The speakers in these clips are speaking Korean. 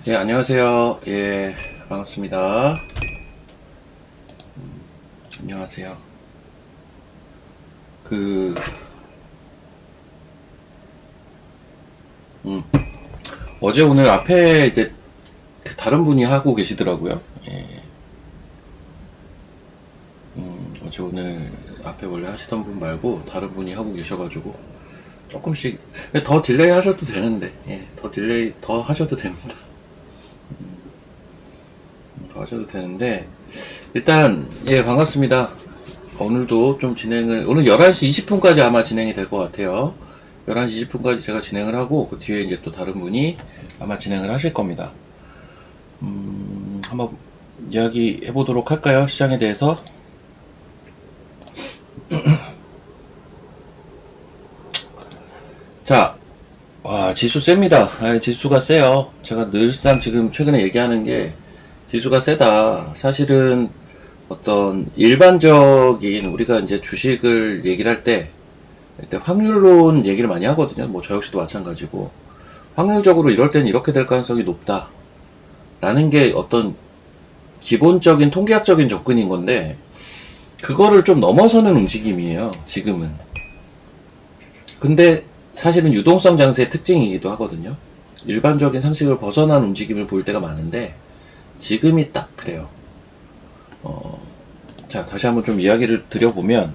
예, 안녕하세요. 예, 반갑습니다. 안녕하세요. 그, 음, 어제 오늘 앞에 이제 다른 분이 하고 계시더라고요. 예, 어제 오늘 앞에 원래 하시던 분 말고 다른 분이 하고 계셔가지고 조금씩 더 딜레이 하셔도 되는데, 예, 더 딜레이 더 하셔도 됩니다. 더 하셔도 되는데, 일단, 예, 반갑습니다. 오늘도 좀 오늘 11시 20분까지 아마 진행이 될 것 같아요. 11시 20분까지 제가 진행을 하고, 그 뒤에 이제 또 다른 분이 아마 진행을 하실 겁니다. 한번 이야기 해보도록 할까요? 시장에 대해서. 자, 와, 지수 셉니다. 아, 지수가 세요. 제가 늘상 지금 최근에 얘기하는 게, 지수가 세다. 사실은 어떤 일반적인 우리가 이제 주식을 얘기를 할 때 일단 확률론 얘기를 많이 하거든요. 뭐 저 역시도 마찬가지고 확률적으로 이럴 때는 이렇게 될 가능성이 높다라는 게 어떤 기본적인 통계학적인 접근인 건데 그거를 좀 넘어서는 움직임이에요. 지금은. 근데 사실은 유동성 장세의 특징이기도 하거든요. 일반적인 상식을 벗어난 움직임을 볼 때가 많은데 지금이 딱 그래요. 자, 다시 한번 좀 이야기를 드려보면,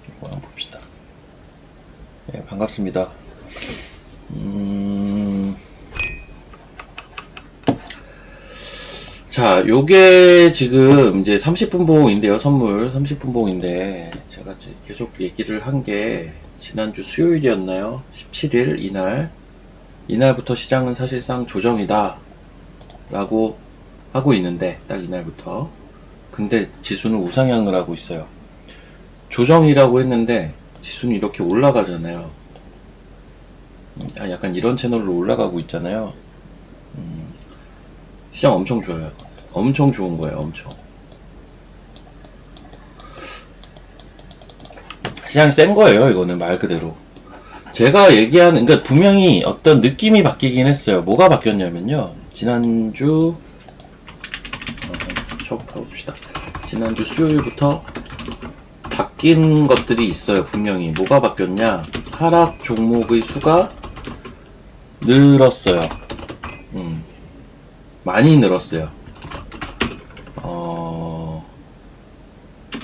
이거 한번 봅시다. 예, 반갑습니다. 자, 요게 지금 이제 30분 봉인데요, 선물 30분 봉인데, 제가 계속 얘기를 한 게, 지난주 수요일이었나요? 17일, 이날부터 시장은 사실상 조정이다. 라고 하고 있는데, 딱 이날부터. 근데 지수는 우상향을 하고 있어요. 조정이라고 했는데, 지수는 이렇게 올라가잖아요. 약간 이런 채널로 올라가고 있잖아요. 시장 엄청 좋아요. 엄청 좋은 거예요, 엄청. 시장이 센 거예요, 이거는 말 그대로. 제가 얘기하는, 그러니까 분명히 어떤 느낌이 바뀌긴 했어요. 뭐가 바뀌었냐면요. 지난주, 봅시다. 지난주 수요일부터 바뀐 것들이 있어요, 분명히. 뭐가 바뀌었냐. 하락 종목의 수가 늘었어요. 많이 늘었어요.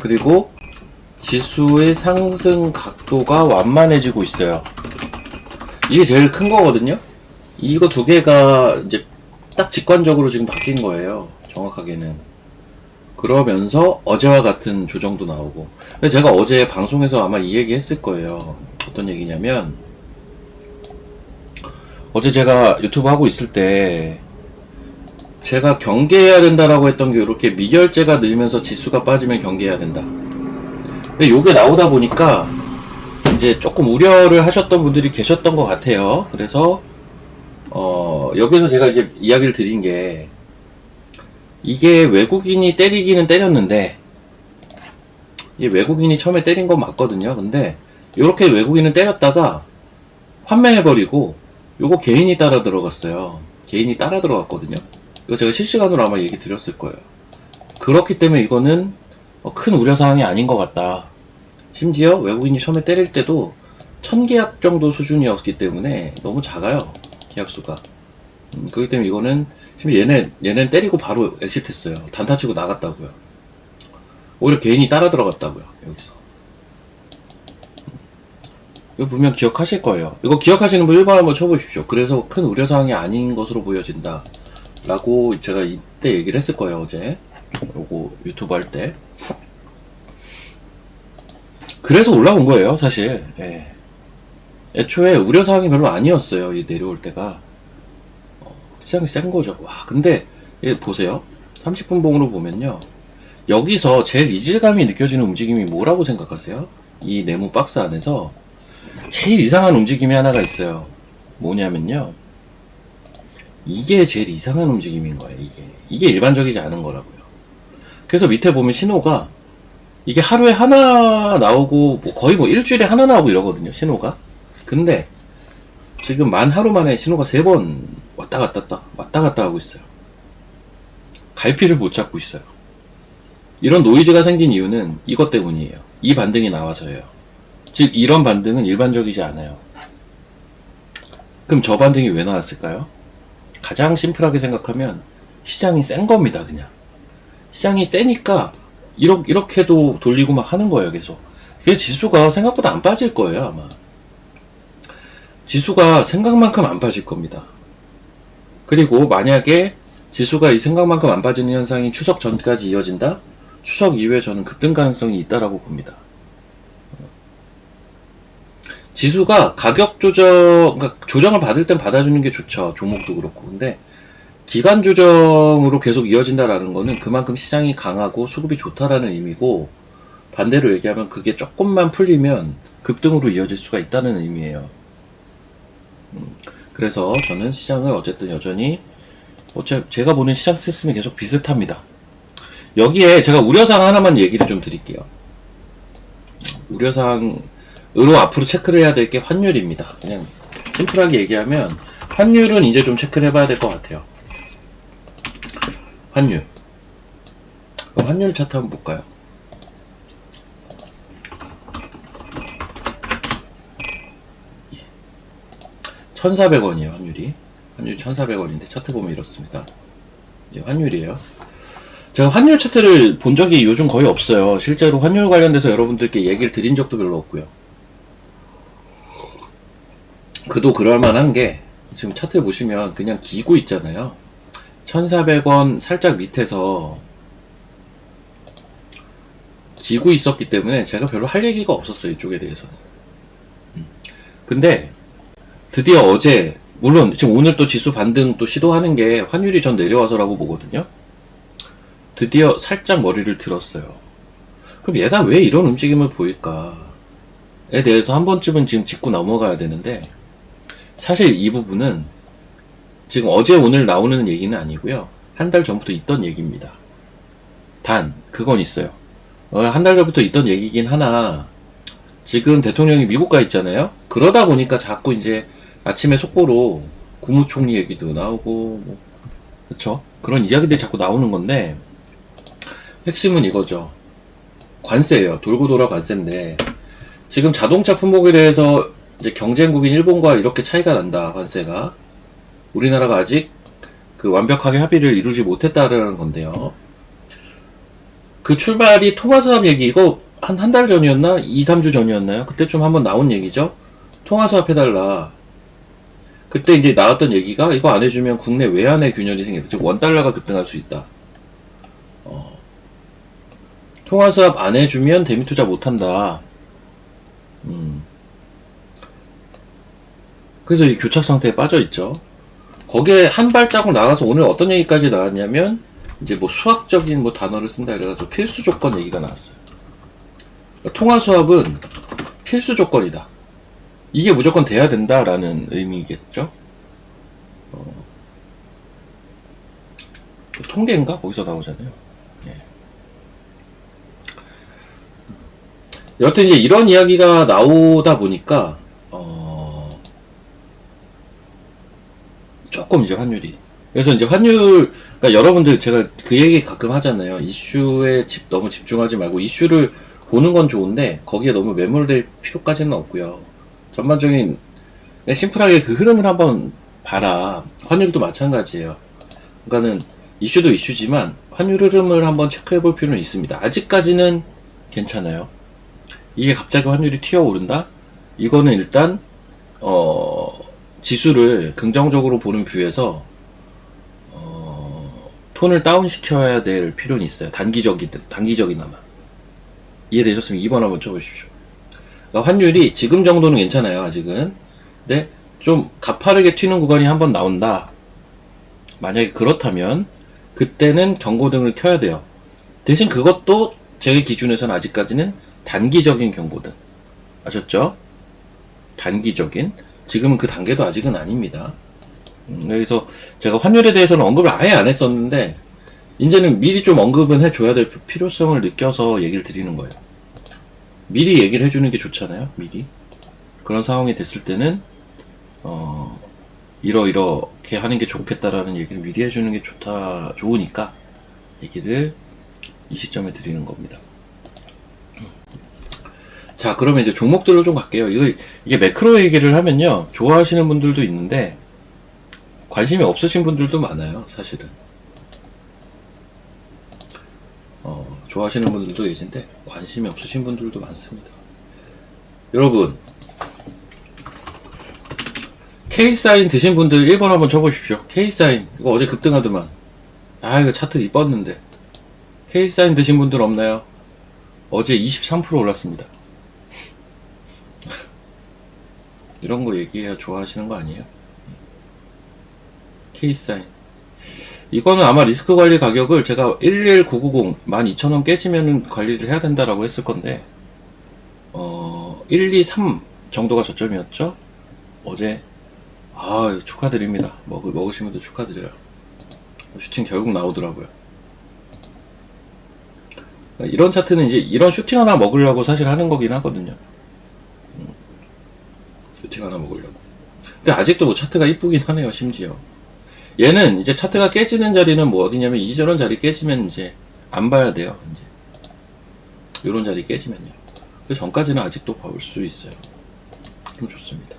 그리고 지수의 상승 각도가 완만해지고 있어요. 이게 제일 큰 거거든요. 이거 두 개가 이제 딱 직관적으로 지금 바뀐 거예요. 정확하게는. 그러면서 어제와 같은 조정도 나오고. 근데 제가 어제 방송에서 아마 이 얘기 했을 거예요. 어떤 얘기냐면, 어제 제가 유튜브 하고 있을 때, 제가 경계해야 된다라고 했던 게 이렇게 미결제가 늘면서 지수가 빠지면 경계해야 된다. 근데 요게 나오다 보니까 이제 조금 우려를 하셨던 분들이 계셨던 것 같아요. 그래서 여기서 제가 이제 이야기를 드린 게 이게 외국인이 때리기는 때렸는데 이게 외국인이 처음에 때린 건 맞거든요. 근데 이렇게 외국인은 때렸다가 환매해버리고 요거 개인이 따라 들어갔어요. 개인이 따라 들어갔거든요. 이거 제가 실시간으로 아마 얘기 드렸을 거예요. 그렇기 때문에 이거는 큰 우려사항이 아닌 것 같다. 심지어 외국인이 처음에 때릴 때도 1000계약 정도 수준이었기 때문에 너무 작아요. 계약수가. 그렇기 때문에 이거는 심지어 얘는 때리고 바로 엑시트했어요. 단타 치고 나갔다고요. 오히려 개인이 따라 들어갔다고요. 여기서. 이거 분명 기억하실 거예요. 이거 기억하시는 분 1번 한번 쳐보십시오. 그래서 큰 우려사항이 아닌 것으로 보여진다. 라고 제가 이때 얘기를 했을 거예요, 어제. 요거 유튜브 할 때. 그래서 올라온 거예요, 사실. 예. 애초에 우려사항이 별로 아니었어요, 이 내려올 때가. 시장이 센 거죠. 와, 근데, 보세요. 30분 봉으로 보면요. 여기서 제일 이질감이 느껴지는 움직임이 뭐라고 생각하세요? 이 네모 박스 안에서 제일 이상한 움직임이 하나가 있어요. 뭐냐면요. 이게 제일 이상한 움직임인 거예요, 이게 일반적이지 않은 거라고요. 그래서 밑에 보면 신호가 이게 하루에 하나 나오고 거의 일주일에 하나 나오고 이러거든요, 신호가. 근데 지금 만 하루 만에 신호가 3번 왔다 갔다 하고 있어요. 갈피를 못 잡고 있어요. 이런 노이즈가 생긴 이유는 이것 때문이에요. 이 반등이 나와서예요. 즉 이런 반등은 일반적이지 않아요. 그럼 저 반등이 왜 나왔을까요? 가장 심플하게 생각하면 시장이 센 겁니다. 그냥 시장이 세니까 이렇게도 돌리고 막 하는 거예요. 계속. 그래서 지수가 생각보다 안 빠질 거예요. 아마 지수가 생각만큼 안 빠질 겁니다. 그리고 만약에 지수가 이 생각만큼 안 빠지는 현상이 추석 전까지 이어진다? 추석 이후에 저는 급등 가능성이 있다라고 봅니다. 지수가 가격 그러니까 조정을 받을 땐 받아주는 게 좋죠. 종목도 그렇고. 근데 기간 조정으로 계속 이어진다라는 거는 그만큼 시장이 강하고 수급이 좋다라는 의미고, 반대로 얘기하면 그게 조금만 풀리면 급등으로 이어질 수가 있다는 의미예요. 그래서 저는 시장을 어쨌든 여전히 제가 보는 시장 스트레스는 계속 비슷합니다. 여기에 제가 우려사항 하나만 얘기를 좀 드릴게요. 우려사항으로 앞으로 체크를 해야 될 게 환율입니다. 그냥 심플하게 얘기하면 환율은 이제 좀 체크를 해봐야 될 것 같아요. 환율 차트 한번 볼까요? 예. 1,400원이에요. 환율이 1,400원인데 차트 보면 이렇습니다. 예, 환율이에요. 제가 환율 차트를 본 적이 요즘 거의 없어요. 실제로 환율 관련돼서 여러분들께 얘기를 드린 적도 별로 없고요. 그도 그럴만한 게 지금 차트 보시면 그냥 기고 있잖아요. 1,400원 살짝 밑에서 기고 있었기 때문에 제가 별로 할 얘기가 없었어요. 이쪽에 대해서는. 근데 드디어 어제, 물론 지금 오늘 또 지수 반등 또 시도하는 게 환율이 전 내려와서라고 보거든요. 드디어 살짝 머리를 들었어요. 그럼 얘가 왜 이런 움직임을 보일까에 대해서 한 번쯤은 지금 짚고 넘어가야 되는데, 사실 이 부분은 지금 어제 오늘 나오는 얘기는 아니고요. 한 달 전부터 있던 얘기입니다. 단 그건 있어요. 한 달 전부터 있던 얘기긴 하나, 지금 대통령이 미국 가 있잖아요. 그러다 보니까 자꾸 이제 아침에 속보로 국무총리 얘기도 나오고 그쵸? 그런 이야기들이 자꾸 나오는 건데, 핵심은 이거죠. 관세예요. 돌고 돌아 관세인데, 지금 자동차 품목에 대해서 이제 경쟁국인 일본과 이렇게 차이가 난다. 관세가 우리나라가 아직 그 완벽하게 합의를 이루지 못했다라는 건데요. 그 출발이 통화사업 얘기, 이거 한 달 전이었나? 2, 3주 전이었나요? 그때쯤 한번 나온 얘기죠. 통화사업 해달라. 그때 이제 나왔던 얘기가, 이거 안 해주면 국내 외환의 균열이 생긴다. 즉 원달러가 급등할 수 있다. 통화사업 안 해주면 대미투자 못한다. 그래서 이 교착 상태에 빠져있죠. 거기에 한 발자국 나가서 오늘 어떤 얘기까지 나왔냐면, 이제 뭐 수학적인 뭐 단어를 쓴다 이래가지고 필수 조건 얘기가 나왔어요. 그러니까 통화 수합은 필수 조건이다. 이게 무조건 돼야 된다라는 의미겠죠. 통계인가? 거기서 나오잖아요. 예. 여튼 이제 이런 이야기가 나오다 보니까 조금 이제 환율이, 그래서 이제 환율, 그러니까 여러분들 제가 그 얘기 가끔 하잖아요. 이슈에 너무 집중하지 말고 이슈를 보는 건 좋은데 거기에 너무 매몰될 필요까지는 없고요. 전반적인 심플하게 그 흐름을 한번 봐라. 환율도 마찬가지예요. 그러니까는 이슈도 이슈지만 환율 흐름을 한번 체크해 볼 필요는 있습니다. 아직까지는 괜찮아요. 이게 갑자기 환율이 튀어오른다? 이거는 일단 지수를 긍정적으로 보는 뷰에서 톤을 다운 시켜야 될 필요는 있어요. 단기적이나마. 이해되셨으면 2번 한번 쳐보십시오. 그러니까 환율이 지금 정도는 괜찮아요. 아직은. 근데 좀 가파르게 튀는 구간이 한번 나온다. 만약에 그렇다면 그때는 경고등을 켜야 돼요. 대신 그것도 제 기준에서는 아직까지는 단기적인 경고등. 아셨죠? 단기적인. 지금은 그 단계도 아직은 아닙니다. 그래서 제가 환율에 대해서는 언급을 아예 안 했었는데 이제는 미리 좀 언급은 해줘야 될 필요성을 느껴서 얘기를 드리는 거예요. 미리 얘기를 해주는 게 좋잖아요. 미리. 그런 상황이 됐을 때는 이렇게 하는 게 좋겠다라는 얘기를 미리 해주는 게 좋으니까 얘기를 이 시점에 드리는 겁니다. 자, 그러면 이제 종목들로 좀 갈게요. 이게 매크로 얘기를 하면요, 좋아하시는 분들도 있는데 관심이 없으신 분들도 많아요, 사실은. 좋아하시는 분들도 계신데 관심이 없으신 분들도 많습니다. 여러분, K사인 드신 분들 1번 한번 쳐보십시오. K사인 이거 어제 급등하더만. 이거 차트 이뻤는데. K사인 드신 분들 없나요? 어제 23% 올랐습니다. 이런 거 얘기해야 좋아하시는 거 아니에요? K사인 이거는 아마 리스크 관리 가격을 제가 11990 12,000원 깨지면은 관리를 해야 된다라고 했을 건데 123 정도가 저점이었죠. 어제 축하드립니다. 먹으신 분들 축하드려요. 슈팅 결국 나오더라고요. 이런 차트는 이제 이런 슈팅 하나 먹으려고 사실 하는 거긴 하거든요. 슈팅 하나 먹으려고. 근데 아직도 뭐 차트가 이쁘긴 하네요. 심지어 얘는 이제 차트가 깨지는 자리는 뭐 어디냐면 이런 자리 깨지면 이제 안 봐야 돼요. 이제 이런 자리 깨지면요. 그 전까지는 아직도 볼 수 있어요. 좀 좋습니다.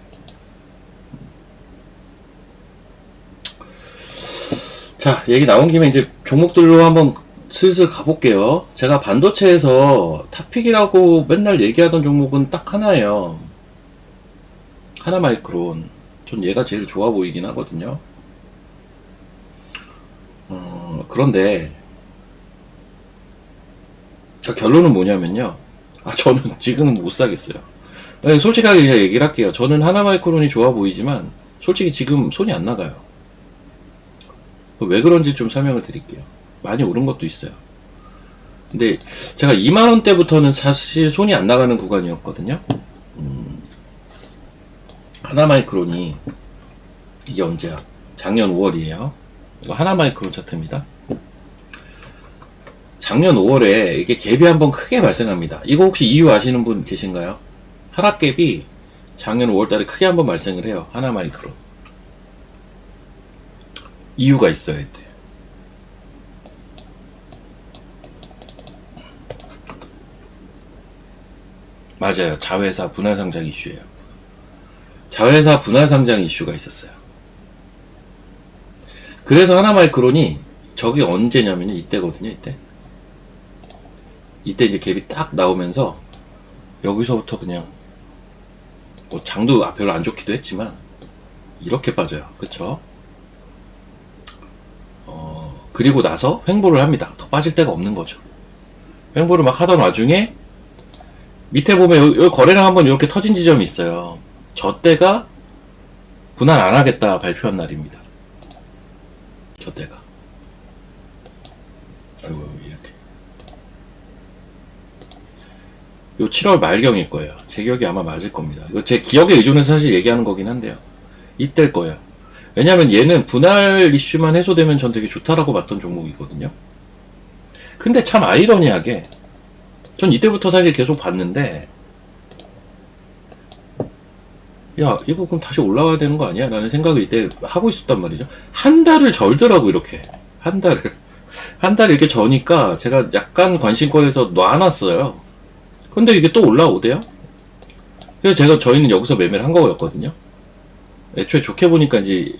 자, 얘기 나온 김에 이제 종목들로 한번 슬슬 가볼게요. 제가 반도체에서 탑픽이라고 맨날 얘기하던 종목은 딱 하나예요. 하나마이크론. 전 얘가 제일 좋아 보이긴 하거든요. 그런데 결론은 뭐냐면요. 저는 지금은 못 사겠어요. 솔직하게 그냥 얘기를 할게요. 저는 하나마이크론이 좋아 보이지만 솔직히 지금 손이 안 나가요. 왜 그런지 좀 설명을 드릴게요. 많이 오른 것도 있어요. 근데 제가 2만원대부터는 사실 손이 안 나가는 구간이었거든요. 하나마이크론이 이게 언제야? 작년 5월이에요. 이거 하나마이크론 차트입니다. 작년 5월에 이게 갭이 한번 크게 발생합니다. 이거 혹시 이유 아시는 분 계신가요? 하락갭이 작년 5월달에 크게 한번 발생을 해요. 하나마이크론. 이유가 있어야 돼. 맞아요. 자회사 분할 상장 이슈예요. 자회사 분할 상장 이슈가 있었어요. 그래서 하나마이크론이 저기 언제냐면 이때거든요. 이때 이제 갭이 딱 나오면서 여기서부터 그냥 뭐 장도 별로 안 좋기도 했지만 이렇게 빠져요. 그쵸? 그리고 나서 횡보를 합니다. 더 빠질 데가 없는 거죠. 횡보를 막 하던 와중에 밑에 보면 여기 거래량 한번 이렇게 터진 지점이 있어요. 저 때가 분할 안 하겠다 발표한 날입니다. 저 때가. 아이고, 이렇게. 요 7월 말경일 거예요. 제 기억이 아마 맞을 겁니다. 이거 제 기억에 의존해서 사실 얘기하는 거긴 한데요. 이때일 거예요. 왜냐면 얘는 분할 이슈만 해소되면 전 되게 좋다라고 봤던 종목이거든요. 근데 참 아이러니하게 전 이때부터 사실 계속 봤는데 야, 이거 그럼 다시 올라와야 되는 거 아니야? 라는 생각을 이때 하고 있었단 말이죠. 한 달을 절더라고, 이렇게. 한 달 이렇게 저니까 제가 약간 관심권에서 놔놨어요. 근데 이게 또 올라오대요? 그래서 저희는 여기서 매매를 한 거였거든요. 애초에 좋게 보니까 이제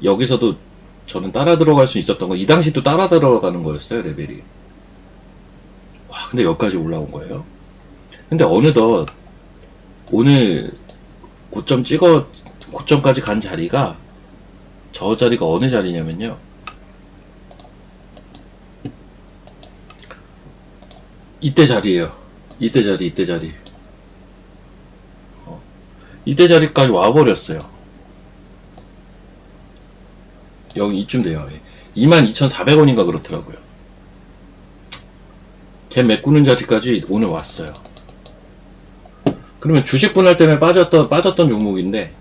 여기서도 저는 따라 들어갈 수 있었던 거, 이 당시 또 따라 들어가는 거였어요, 레벨이. 와, 근데 여기까지 올라온 거예요. 근데 어느덧 오늘 고점까지 간 자리가 저 자리가 어느 자리냐면요. 이때 자리예요. 이때 자리. 이때 자리까지 와버렸어요. 여기 이쯤 돼요. 22,400원인가 그렇더라고요. 갭 메꾸는 자리까지 오늘 왔어요. 그러면 주식 분할 때문에 빠졌던 종목인데,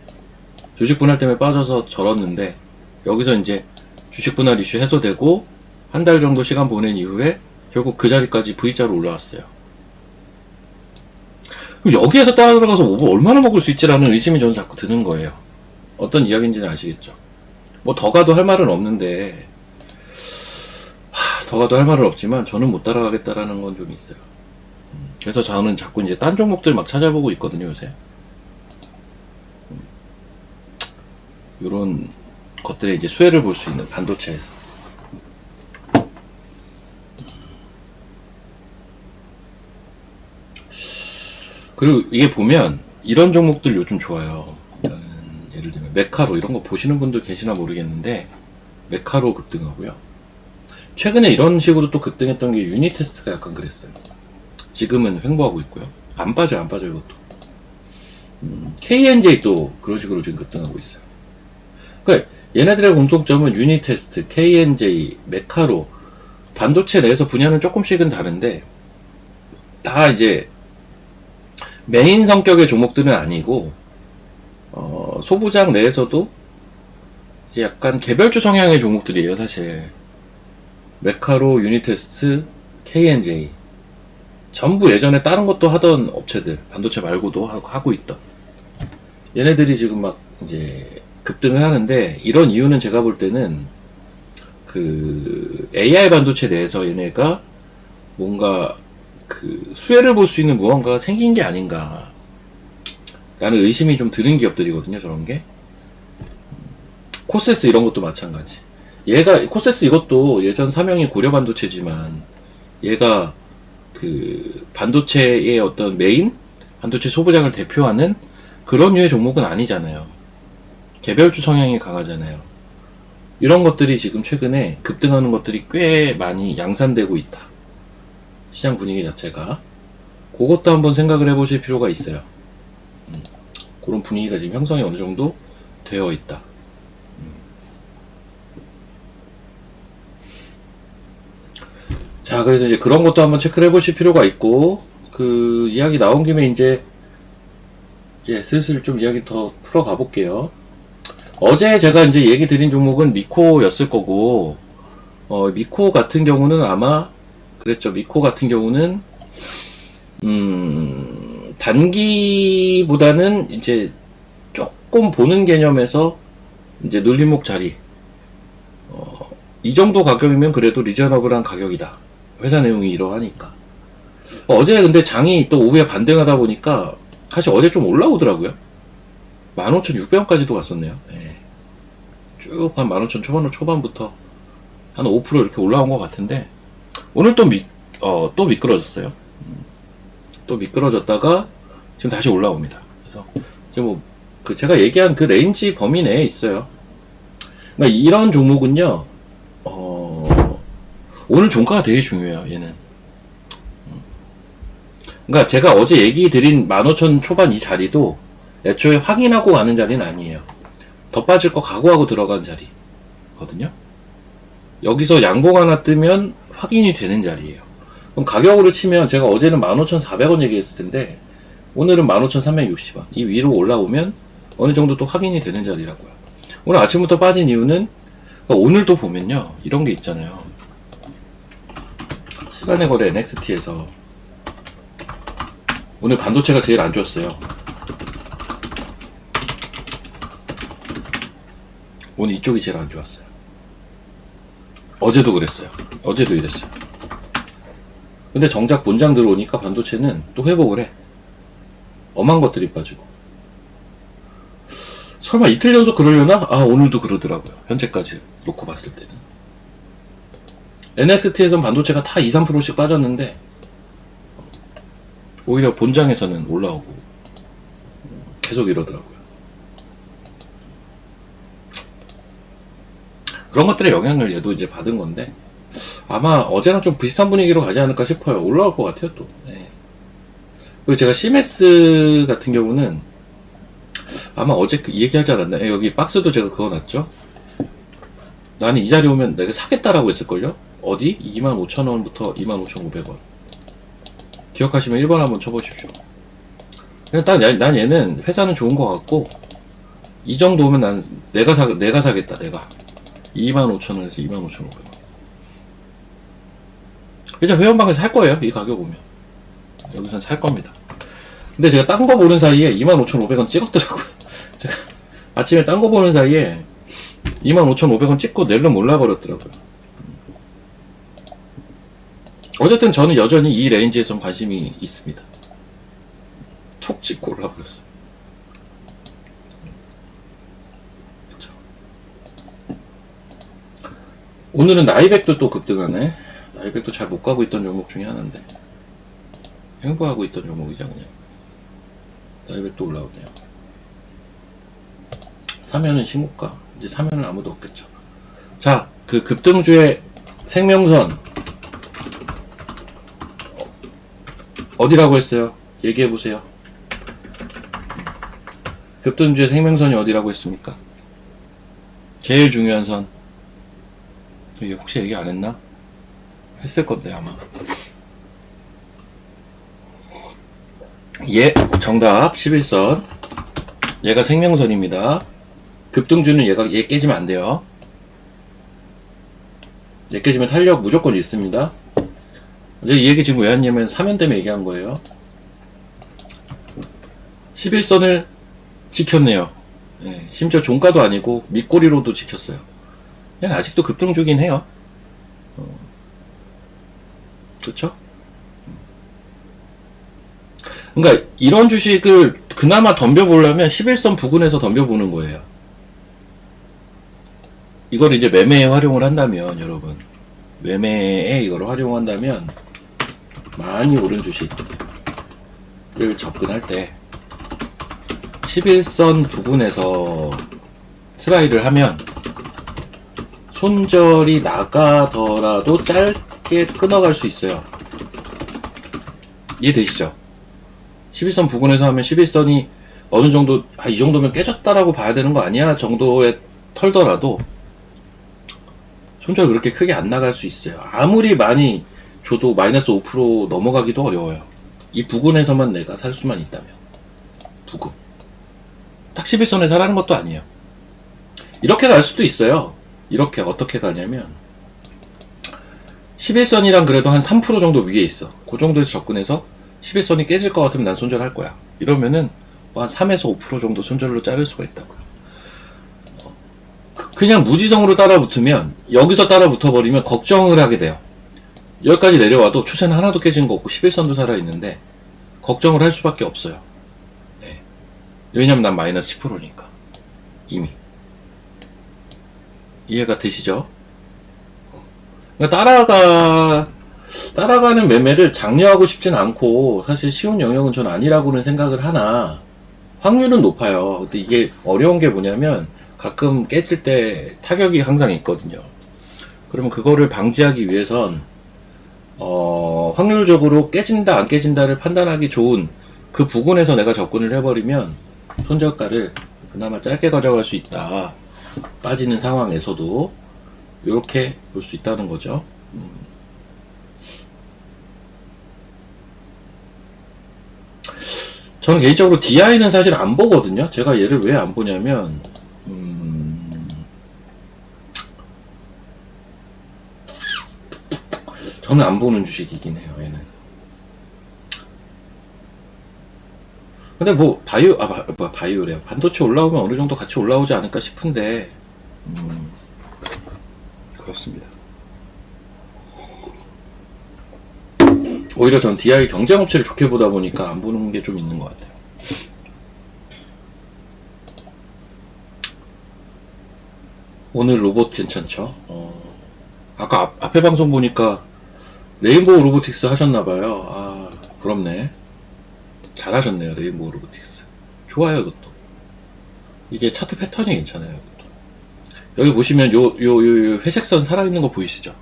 주식 분할 때문에 빠져서 절었는데, 여기서 이제 주식 분할 이슈 해소되고, 한 달 정도 시간 보낸 이후에, 결국 그 자리까지 V자로 올라왔어요. 그럼 여기에서 따라 들어가서 뭐 얼마나 먹을 수 있지라는 의심이 저는 자꾸 드는 거예요. 어떤 이야기인지는 아시겠죠? 뭐 더 가도 할 말은 없는데, 더 가도 할 말은 없지만 저는 못 따라가겠다라는 건 좀 있어요. 그래서 저는 자꾸 이제 딴 종목들 막 찾아보고 있거든요, 요새. 요런 것들의 이제 수혜를 볼 수 있는 반도체에서. 그리고 이게 보면 이런 종목들 요즘 좋아요. 예를 들면 메카로 이런 거 보시는 분들 계시나 모르겠는데, 메카로 급등하고요. 최근에 이런 식으로 또 급등했던 게 유니테스트가 약간 그랬어요. 지금은 횡보하고 있고요. 안 빠져요, 안 빠져요, 이것도. KNJ 또 그런 식으로 지금 급등하고 있어요. 그러니까 얘네들의 공통점은 유니테스트, KNJ, 메카로, 반도체 내에서 분야는 조금씩은 다른데, 다 이제 메인 성격의 종목들은 아니고, 소부장 내에서도 이제 약간 개별주 성향의 종목들이에요, 사실. 메카로, 유니테스트, KNJ. 전부 예전에 다른 것도 하던 업체들, 반도체 말고도 하고 있던. 얘네들이 지금 막 이제 급등을 하는데, 이런 이유는 제가 볼 때는 그 AI 반도체 내에서 얘네가 뭔가 그 수혜를 볼 수 있는 무언가가 생긴 게 아닌가 라는 의심이 좀 드는 기업들이거든요, 저런 게. 코세스 이런 것도 마찬가지. 얘가 코세스 이것도 예전 사명이 고려 반도체지만 얘가 그 반도체의 어떤 메인 반도체 소부장을 대표하는 그런 류의 종목은 아니잖아요. 개별주 성향이 강하잖아요. 이런 것들이 지금 최근에 급등하는 것들이 꽤 많이 양산되고 있다. 시장 분위기 자체가. 그것도 한번 생각을 해보실 필요가 있어요. 그런 분위기가 지금 형성이 어느 정도 되어 있다. 자, 그래서 이제 그런 것도 한번 체크를 해보실 필요가 있고, 그 이야기 나온 김에 이제 슬슬 좀 이야기 더 풀어가 볼게요. 어제 제가 이제 얘기 드린 종목은 미코였을 거고, 미코 같은 경우는 아마 그랬죠. 미코 같은 경우는 단기보다는 이제 조금 보는 개념에서 이제 눌림목 자리, 이 정도 가격이면 그래도 리저너블한 가격이다. 회사 내용이 이러하니까. 어제 근데 장이 또 오후에 반등하다 보니까 사실 어제 좀 올라오더라고요. 15,600원까지도 갔었네요. 네. 쭉 한 15,000 초반부터 한 5% 이렇게 올라온 것 같은데, 오늘 또 미끄러졌어요. 또 미끄러졌다가 지금 다시 올라옵니다. 그래서 지금 제가 얘기한 그 레인지 범위 내에 있어요. 그러니까 이런 종목은요, 오늘 종가가 되게 중요해요, 얘는. 그러니까 제가 어제 얘기 드린 15,000 초반 이 자리도 애초에 확인하고 가는 자리는 아니에요. 더 빠질 거 각오하고 들어간 자리거든요. 여기서 양봉 하나 뜨면 확인이 되는 자리예요. 그럼 가격으로 치면 제가 어제는 15,400원 얘기했을 텐데 오늘은 15,360원. 이 위로 올라오면 어느 정도 또 확인이 되는 자리라고요. 오늘 아침부터 빠진 이유는, 그러니까 오늘도 보면요, 이런 게 있잖아요. 시간의 거래 NXT에서 오늘 반도체가 제일 안 좋았어요. 오늘 이쪽이 제일 안 좋았어요. 어제도 그랬어요. 어제도 이랬어요. 근데 정작 본장 들어오니까 반도체는 또 회복을 해. 엄한 것들이 빠지고. 설마 이틀 연속 그러려나? 아, 오늘도 그러더라고요. 현재까지 놓고 봤을 때는. NXT에선 반도체가 다 2, 3%씩 빠졌는데 오히려 본장에서는 올라오고 계속 이러더라고요. 그런 것들의 영향을 얘도 이제 받은 건데, 아마 어제랑 좀 비슷한 분위기로 가지 않을까 싶어요. 올라올 것 같아요, 또. 네. 그리고 제가 CMS 같은 경우는 아마 어제 얘기하지 않았나? 여기 박스도 제가 그어놨죠? 나는 이 자리 오면 내가 사겠다라고 했을걸요? 어디? 25,000원부터 25,500원. 기억하시면 1번 한번 쳐보십시오. 난 얘는 회사는 좋은 것 같고, 이 정도 오면 난 내가 사겠다, 내가. 25,000원에서 25,500원. 이제 회원방에서 살 거예요, 이 가격 오면. 여기선 살 겁니다. 근데 제가 딴 거 보는 사이에 25,500원 찍었더라고요. 제가 아침에 딴 거 보는 사이에 25,500원 찍고 낼름 몰라버렸더라고요. 어쨌든 저는 여전히 이 레인지에선 관심이 있습니다. 툭 찍고 올라버렸어요. 그쵸. 오늘은 나이백도 또 급등하네. 나이백도 잘 못 가고 있던 종목 중에 하나인데 횡보하고 있던 종목이죠 그냥. 나이백도 올라오네요. 사면은 신고가. 이제 사면은 아무도 없겠죠. 자, 그 급등주의 생명선 어디라고 했어요? 얘기해보세요. 급등주의 생명선이 어디라고 했습니까? 제일 중요한 선. 이게 혹시 얘기 안 했나? 했을 건데 아마. 예, 정답 11선. 얘가 생명선입니다. 급등주는 얘 깨지면 안 돼요. 얘 깨지면 탄력 무조건 있습니다. 이 얘기 지금 왜 했냐면 사면 때문에 얘기한 거예요. 11선을 지켰네요. 예, 심지어 종가도 아니고 밑꼬리로도 지켰어요. 얘는 아직도 급등주긴 해요. 그렇죠? 그러니까 이런 주식을 그나마 덤벼보려면 11선 부근에서 덤벼보는 거예요. 이걸 이제 매매에 활용을 한다면, 여러분, 매매에 이걸 활용한다면 많이 오른 주식을 접근할 때 11선 부근에서 트라이를 하면 손절이 나가더라도 짧게 끊어갈 수 있어요. 이해되시죠? 11선 부근에서 하면 11선이 어느 정도, 이 정도면 깨졌다라고 봐야 되는 거 아니야? 정도에 털더라도 손절 그렇게 크게 안 나갈 수 있어요. 아무리 많이 줘도 마이너스 5% 넘어가기도 어려워요. 이 부근에서만 내가 살 수만 있다면. 부근. 딱 11선에 사라는 것도 아니에요. 이렇게 갈 수도 있어요. 이렇게 어떻게 가냐면 11선이랑 그래도 한 3% 정도 위에 있어. 그 정도에서 접근해서 11선이 깨질 것 같으면 난 손절할 거야. 이러면은 한 3에서 5% 정도 손절로 자를 수가 있다고요. 그냥 무지성으로 따라붙으면, 여기서 따라붙어버리면 걱정을 하게 돼요. 여기까지 내려와도 추세는 하나도 깨진 거 없고 11선도 살아있는데 걱정을 할 수밖에 없어요. 네. 왜냐면 난 마이너스 10%니까 이미. 이해가 되시죠? 그러니까 따라가는 매매를 장려하고 싶진 않고, 사실 쉬운 영역은 전 아니라고는 생각을 하나 확률은 높아요. 근데 이게 어려운 게 뭐냐면 가끔 깨질 때 타격이 항상 있거든요. 그러면 그거를 방지하기 위해선 확률적으로 깨진다 안 깨진다를 판단하기 좋은 그 부분에서 내가 접근을 해버리면 손절가를 그나마 짧게 가져갈 수 있다. 빠지는 상황에서도 이렇게 볼 수 있다는 거죠. 저는 개인적으로 DI는 사실 안 보거든요. 제가 얘를 왜 안 보냐면 저는 안 보는 주식이긴 해요, 얘는. 근데 뭐 바이오래요. 반도체 올라오면 어느 정도 같이 올라오지 않을까 싶은데 그렇습니다. 오히려 전 DI 경쟁업체를 좋게 보다 보니까 안 보는 게 좀 있는 것 같아요. 오늘 로봇 괜찮죠? 아까 앞에 방송 보니까 레인보우 로보틱스 하셨나봐요. 아, 부럽네. 잘하셨네요, 레인보우 로보틱스. 좋아요, 이것도. 이게 차트 패턴이 괜찮아요, 이것도. 여기 보시면 요 회색선 살아있는 거 보이시죠?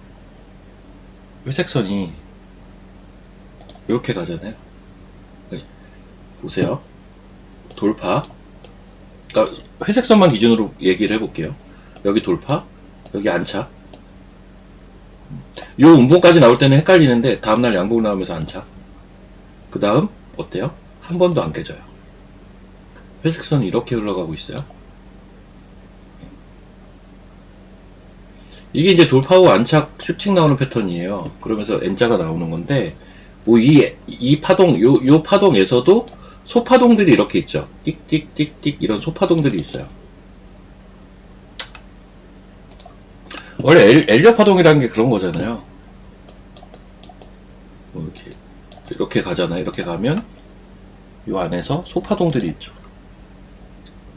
회색선이 이렇게 가잖아요. 네. 보세요. 돌파. 그러니까 회색선만 기준으로 얘기를 해볼게요. 여기 돌파, 여기 안착. 요 음봉까지 나올 때는 헷갈리는데 다음날 양봉 나오면서 안착. 그 다음 어때요? 한 번도 안 깨져요. 회색선이 이렇게 흘러가고 있어요. 이게 이제 돌파 후 안착 슈팅 나오는 패턴이에요. 그러면서 N자가 나오는 건데, 뭐 이 파동, 요 파동에서도 소파동들이 이렇게 있죠. 띡띡띡띡 이런 소파동들이 있어요. 원래 엘리어 파동이라는 게 그런 거잖아요. 뭐 이렇게 가잖아요. 이렇게 가면 요 안에서 소파동들이 있죠.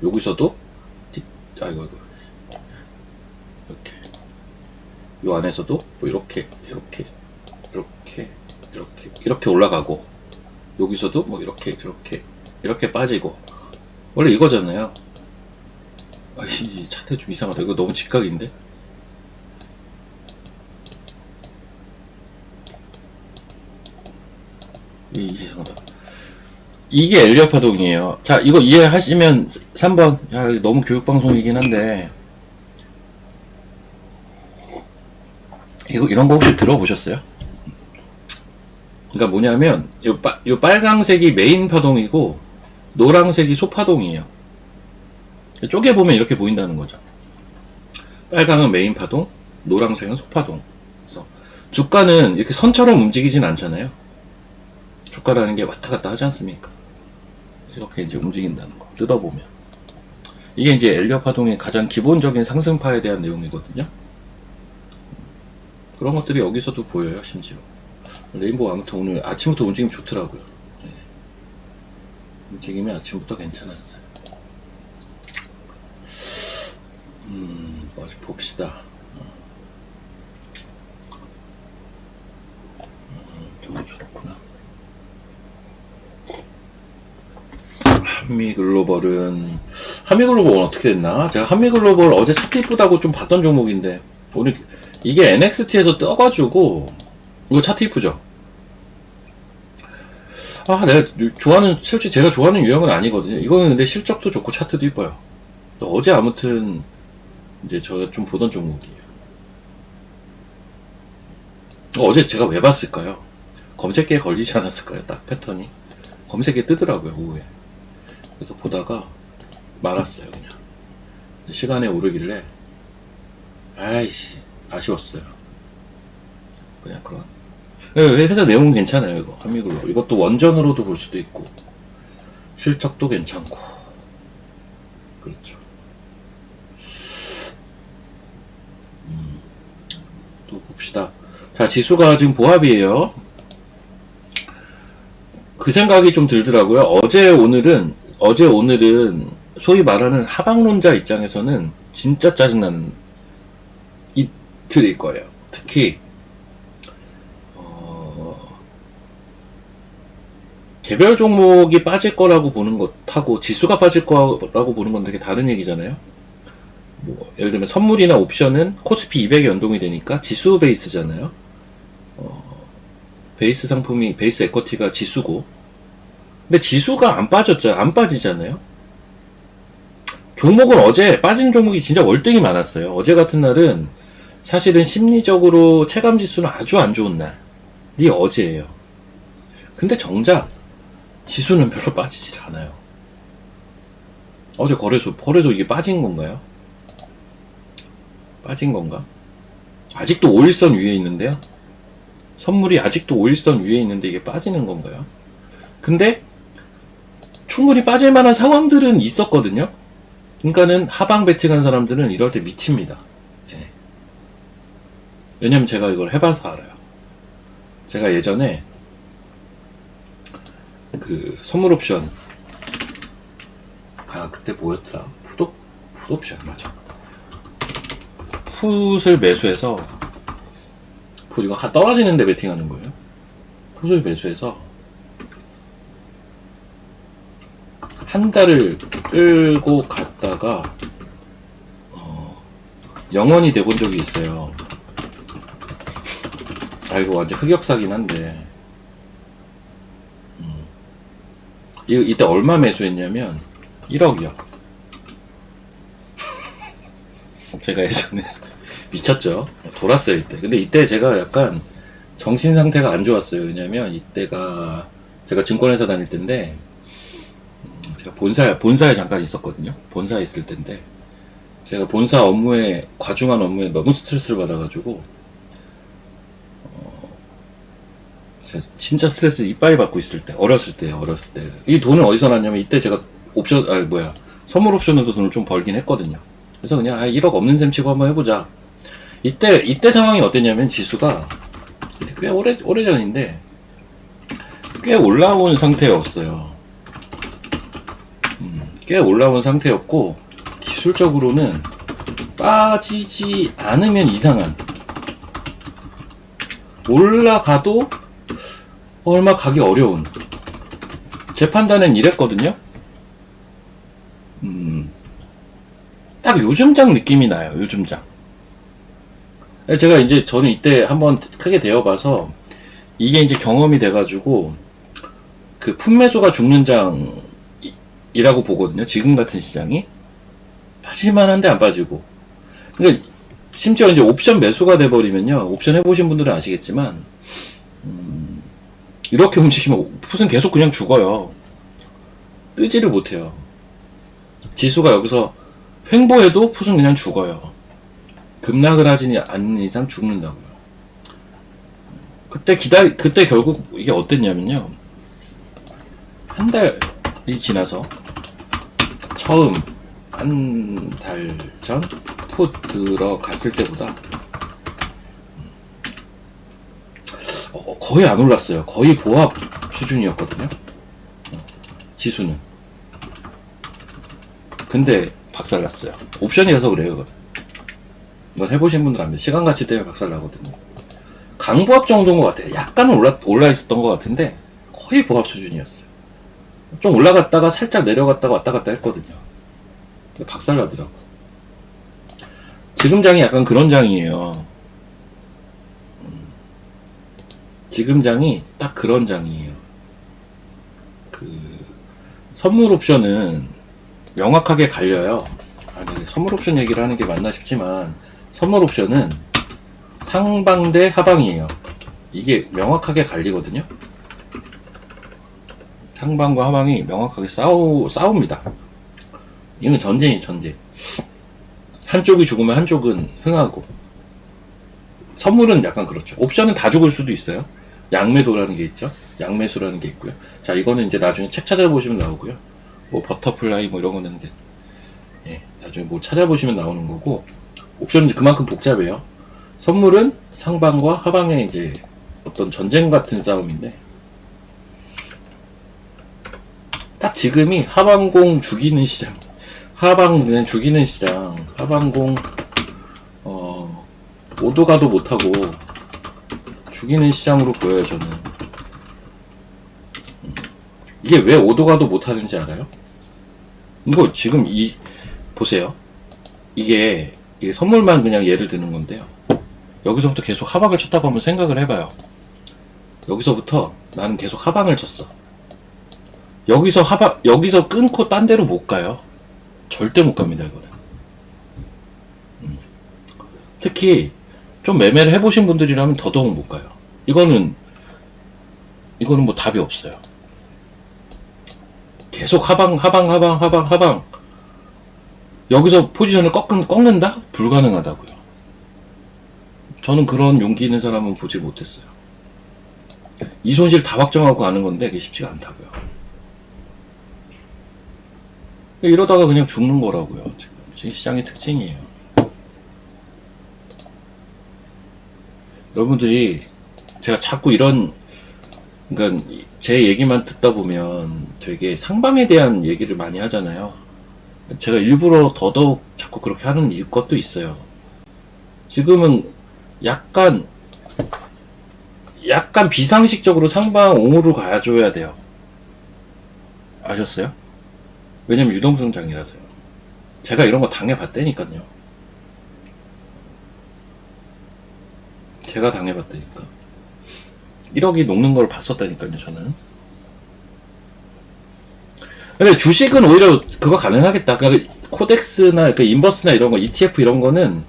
여기서도 아이고 이렇게 요 안에서도 뭐 이렇게 올라가고, 여기서도 뭐 이렇게 빠지고. 원래 이거잖아요. 아이씨, 차트 좀 이상하다. 이거 너무 직각인데? 이상하다. 이게 엘리어 파동이에요. 자, 이거 이해하시면 3번. 야, 너무 교육방송이긴 한데, 이런 거 혹시 들어보셨어요? 그러니까 뭐냐면, 요 빨강색이 메인 파동이고, 노란색이 소파동이에요. 쪼개보면 이렇게 보인다는 거죠. 빨강은 메인 파동, 노란색은 소파동. 그래서 주가는 이렇게 선처럼 움직이진 않잖아요. 주가라는 게 왔다 갔다 하지 않습니까? 이렇게 이제 움직인다는 거. 뜯어보면. 이게 이제 엘리어 파동의 가장 기본적인 상승파에 대한 내용이거든요. 그런 것들이 여기서도 보여요, 심지어. 레인보우 아무튼 오늘 아침부터 움직임 좋더라고요. 네. 움직임이 아침부터 괜찮았어요. 어디 봅시다. 좀 좋구나. 한미글로벌은 어떻게 됐나? 제가 한미글로벌 어제 차트 이쁘다고 좀 봤던 종목인데, 오늘 이게 NXT에서 떠가지고, 이거 차트 이쁘죠? 솔직히 제가 좋아하는 유형은 아니거든요. 이거는 근데 실적도 좋고 차트도 이뻐요. 어제 아무튼 이제 제가 좀 보던 종목이에요. 어제 제가 왜 봤을까요? 검색기에 걸리지 않았을까요? 딱 패턴이 검색기에 뜨더라고요, 오후에. 그래서 보다가 말았어요. 그냥 시간에 오르길래 아이씨 아쉬웠어요. 그냥 그런. 회사 내용은 괜찮아요. 이거 한미글로 이것도 원전으로도 볼 수도 있고 실적도 괜찮고. 그렇죠. 또 봅시다. 자, 지수가 지금 보합이에요. 그 생각이 좀 들더라고요. 어제 오늘은 소위 말하는 하방론자 입장에서는 진짜 짜증나는 이틀일 거예요. 특히 개별 종목이 빠질 거라고 보는 것하고 지수가 빠질 거라고 보는 건 되게 다른 얘기잖아요. 뭐 예를 들면 선물이나 옵션은 코스피 200에 연동이 되니까 지수 베이스잖아요. 베이스 상품이 베이스 에쿼티가 지수고, 근데 지수가 안 빠지잖아요. 종목은 어제 빠진 종목이 진짜 월등히 많았어요. 어제 같은 날은 사실은 심리적으로 체감 지수는 아주 안 좋은 날이 어제예요. 근데 정작 지수는 별로 빠지질 않아요. 어제 거래소 이게 빠진 건가요? 빠진 건가? 아직도 5일선 위에 있는데요? 선물이 아직도 5일선 위에 있는데 이게 빠지는 건가요? 근데 충분히 빠질 만한 상황들은 있었거든요? 그러니까는 하방 베팅한 사람들은 이럴 때 미칩니다. 예. 왜냐면 제가 이걸 해봐서 알아요. 제가 예전에 그 선물 옵션, 그때 뭐였더라? 풋옵션 맞아. 풋을 매수해서 이거 떨어지는데 베팅하는 거예요. 풋을 매수해서 한 달을 끌고 갔다가 영원히 돼본 적이 있어요. 이거 완전 흑역사긴 한데, 이때 얼마 매수했냐면 1억이요. 제가 예전에 미쳤죠. 돌았어요 이때. 근데 이때 제가 약간 정신 상태가 안 좋았어요. 왜냐면 이때가 제가 증권회사 다닐 때인데, 제가 본사에 잠깐 있었거든요. 본사에 있을 때인데, 제가 본사 과중한 업무에 너무 스트레스를 받아가지고 제가 진짜 스트레스 이빨 받고 있을 때, 어렸을 때. 이 돈은 어디서 났냐면, 이때 제가 선물 옵션으로 돈을 좀 벌긴 했거든요. 그래서 그냥, 1억 없는 셈 치고 한번 해보자. 이때 상황이 어땠냐면, 지수가, 꽤 오래전인데, 꽤 올라온 상태였어요. 꽤 올라온 상태였고, 기술적으로는 빠지지 않으면 이상한, 올라가도 얼마 가기 어려운, 제 판단은 이랬거든요. 딱 요즘장 느낌이 나요. 요즘장. 제가 이제 저는 이때 한번 크게 대여봐서 이게 이제 경험이 돼가지고 그 품매수가 죽는 장이라고 보거든요. 지금 같은 시장이 빠질만한데 안 빠지고. 그러니까 심지어 이제 옵션 매수가 돼버리면요. 옵션 해보신 분들은 아시겠지만 이렇게 움직이면 풋은 계속 그냥 죽어요. 뜨지를 못해요. 지수가 여기서 횡보해도 풋은 그냥 죽어요. 급락을 하지 않는 이상 죽는다고요. 그때 결국 이게 어땠냐면요. 한 달이 지나서 처음 한 달 전 풋 들어갔을 때보다 거의 안 올랐어요. 거의 보합 수준이었거든요. 지수는. 근데 박살났어요. 옵션이라서 그래요. 이건 해보신 분들 압니다. 시간가치 때문에 박살나거든요. 강보합 정도인 것 같아요. 약간은 올라 있었던 것 같은데 거의 보합 수준이었어요. 좀 올라갔다가 살짝 내려갔다가 왔다 갔다 했거든요. 근데 박살나더라고. 지금 장이 약간 그런 장이에요. 지금 장이 딱 그런 장이에요. 선물 옵션은 명확하게 갈려요. 아니, 선물 옵션 얘기를 하는 게 맞나 싶지만 선물 옵션은 상방 대 하방이에요. 이게 명확하게 갈리거든요. 상방과 하방이 명확하게 싸웁니다. 이건 전쟁이에요, 전쟁. 한쪽이 죽으면 한쪽은 흥하고. 선물은 약간 그렇죠. 옵션은 다 죽을 수도 있어요. 양매도라는 게 있죠. 양매수라는 게 있고요. 자, 이거는 이제 나중에 책 찾아보시면 나오고요. 뭐 버터플라이 뭐 이런 거는 이제 나중에 뭐 찾아보시면 나오는 거고, 옵션은 그만큼 복잡해요. 선물은 상방과 하방의 이제 어떤 전쟁 같은 싸움인데, 딱 지금이 하방공 죽이는 시장, 하방 그냥 죽이는 시장, 하방공 오도 가도 못하고 죽이는 시장으로 보여요. 저는 이게 왜 오도 가도 못하는지 알아요? 이거 지금 보세요. 이게 선물만 그냥 예를 드는 건데요. 여기서부터 계속 하방을 쳤다고 한번 생각을 해봐요. 여기서부터 나는 계속 하방을 쳤어. 여기서 끊고 딴 데로 못 가요. 절대 못 갑니다, 이거는. 특히 좀 매매를 해보신 분들이라면 더더욱 못 가요. 이거는 뭐 답이 없어요. 계속 하방. 여기서 포지션을 꺾는다? 불가능하다고요. 저는 그런 용기 있는 사람은 보지 못했어요. 이 손실 다 확정하고 가는 건데 그게 쉽지가 않다고요. 이러다가 그냥 죽는 거라고요. 지금 시장의 특징이에요. 여러분들이 제가 자꾸 그러니까 제 얘기만 듣다 보면 되게 상방에 대한 얘기를 많이 하잖아요. 제가 일부러 더더욱 자꾸 그렇게 하는 것도 있어요. 지금은 약간 비상식적으로 상방 옹호를 가져야 돼요. 아셨어요? 왜냐면 유동성장이라서요. 제가 이런 거 당해봤다니까요. 제가 당해봤다니까. 1억이 녹는 걸 봤었다니까요, 저는. 근데 주식은 오히려 그거 가능하겠다. 그러니까 코덱스나 그 인버스나 이런 거, ETF 이런 거는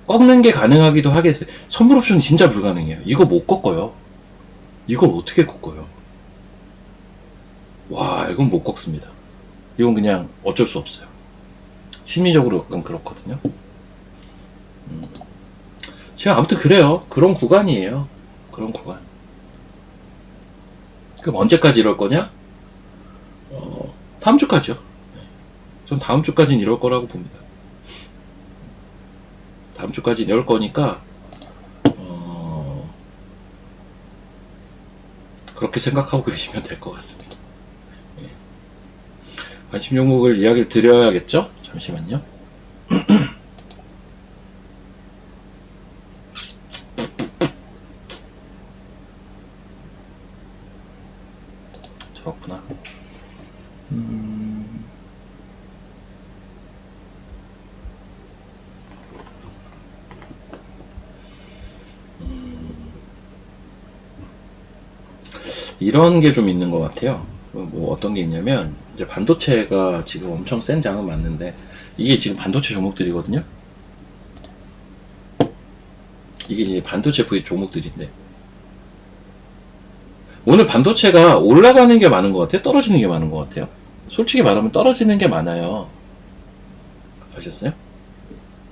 꺾는 게 가능하기도 하겠어요. 선물 옵션은 진짜 불가능해요. 이거 못 꺾어요. 이걸 어떻게 꺾어요? 와, 이건 못 꺾습니다. 이건 그냥 어쩔 수 없어요. 심리적으로 약간 그렇거든요. 지금 아무튼 그래요. 그런 구간이에요. 그런 구간. 그럼 언제까지 이럴 거냐? 다음 주까지요. 전 다음 주까지는 이럴 거라고 봅니다. 다음 주까지는 이럴 거니까 그렇게 생각하고 계시면 될 것 같습니다. 예. 관심 종목을 이야기를 드려야겠죠? 잠시만요. 저렇구나. 이런 게 좀 있는 것 같아요. 뭐 어떤 게 있냐면 이제 반도체가 지금 엄청 센 장은 맞는데 이게 지금 반도체 종목들이거든요. 이게 이제 반도체 부의 종목들인데 오늘 반도체가 올라가는 게 많은 것 같아요? 떨어지는 게 많은 것 같아요? 솔직히 말하면 떨어지는 게 많아요. 아셨어요?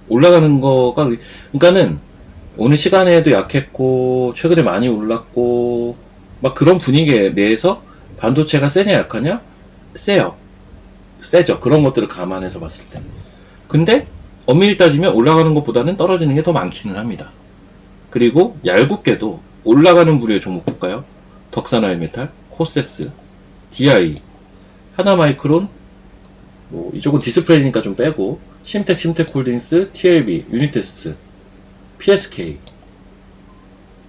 올라가는 거가 그러니까는 오늘 시간에도 약했고 최근에 많이 올랐고 막 그런 분위기 내에서 반도체가 세냐 약하냐? 세요. 세죠. 그런 것들을 감안해서 봤을 때. 근데 엄밀히 따지면 올라가는 것보다는 떨어지는 게 더 많기는 합니다. 그리고 얄궂게도 올라가는 부류의 종목 볼까요? 덕산아이메탈, 코세스, DI, 하나마이크론, 뭐 이쪽은 디스플레이니까 좀 빼고 심텍, 심텍홀딩스, TLB, 유니테스트, PSK,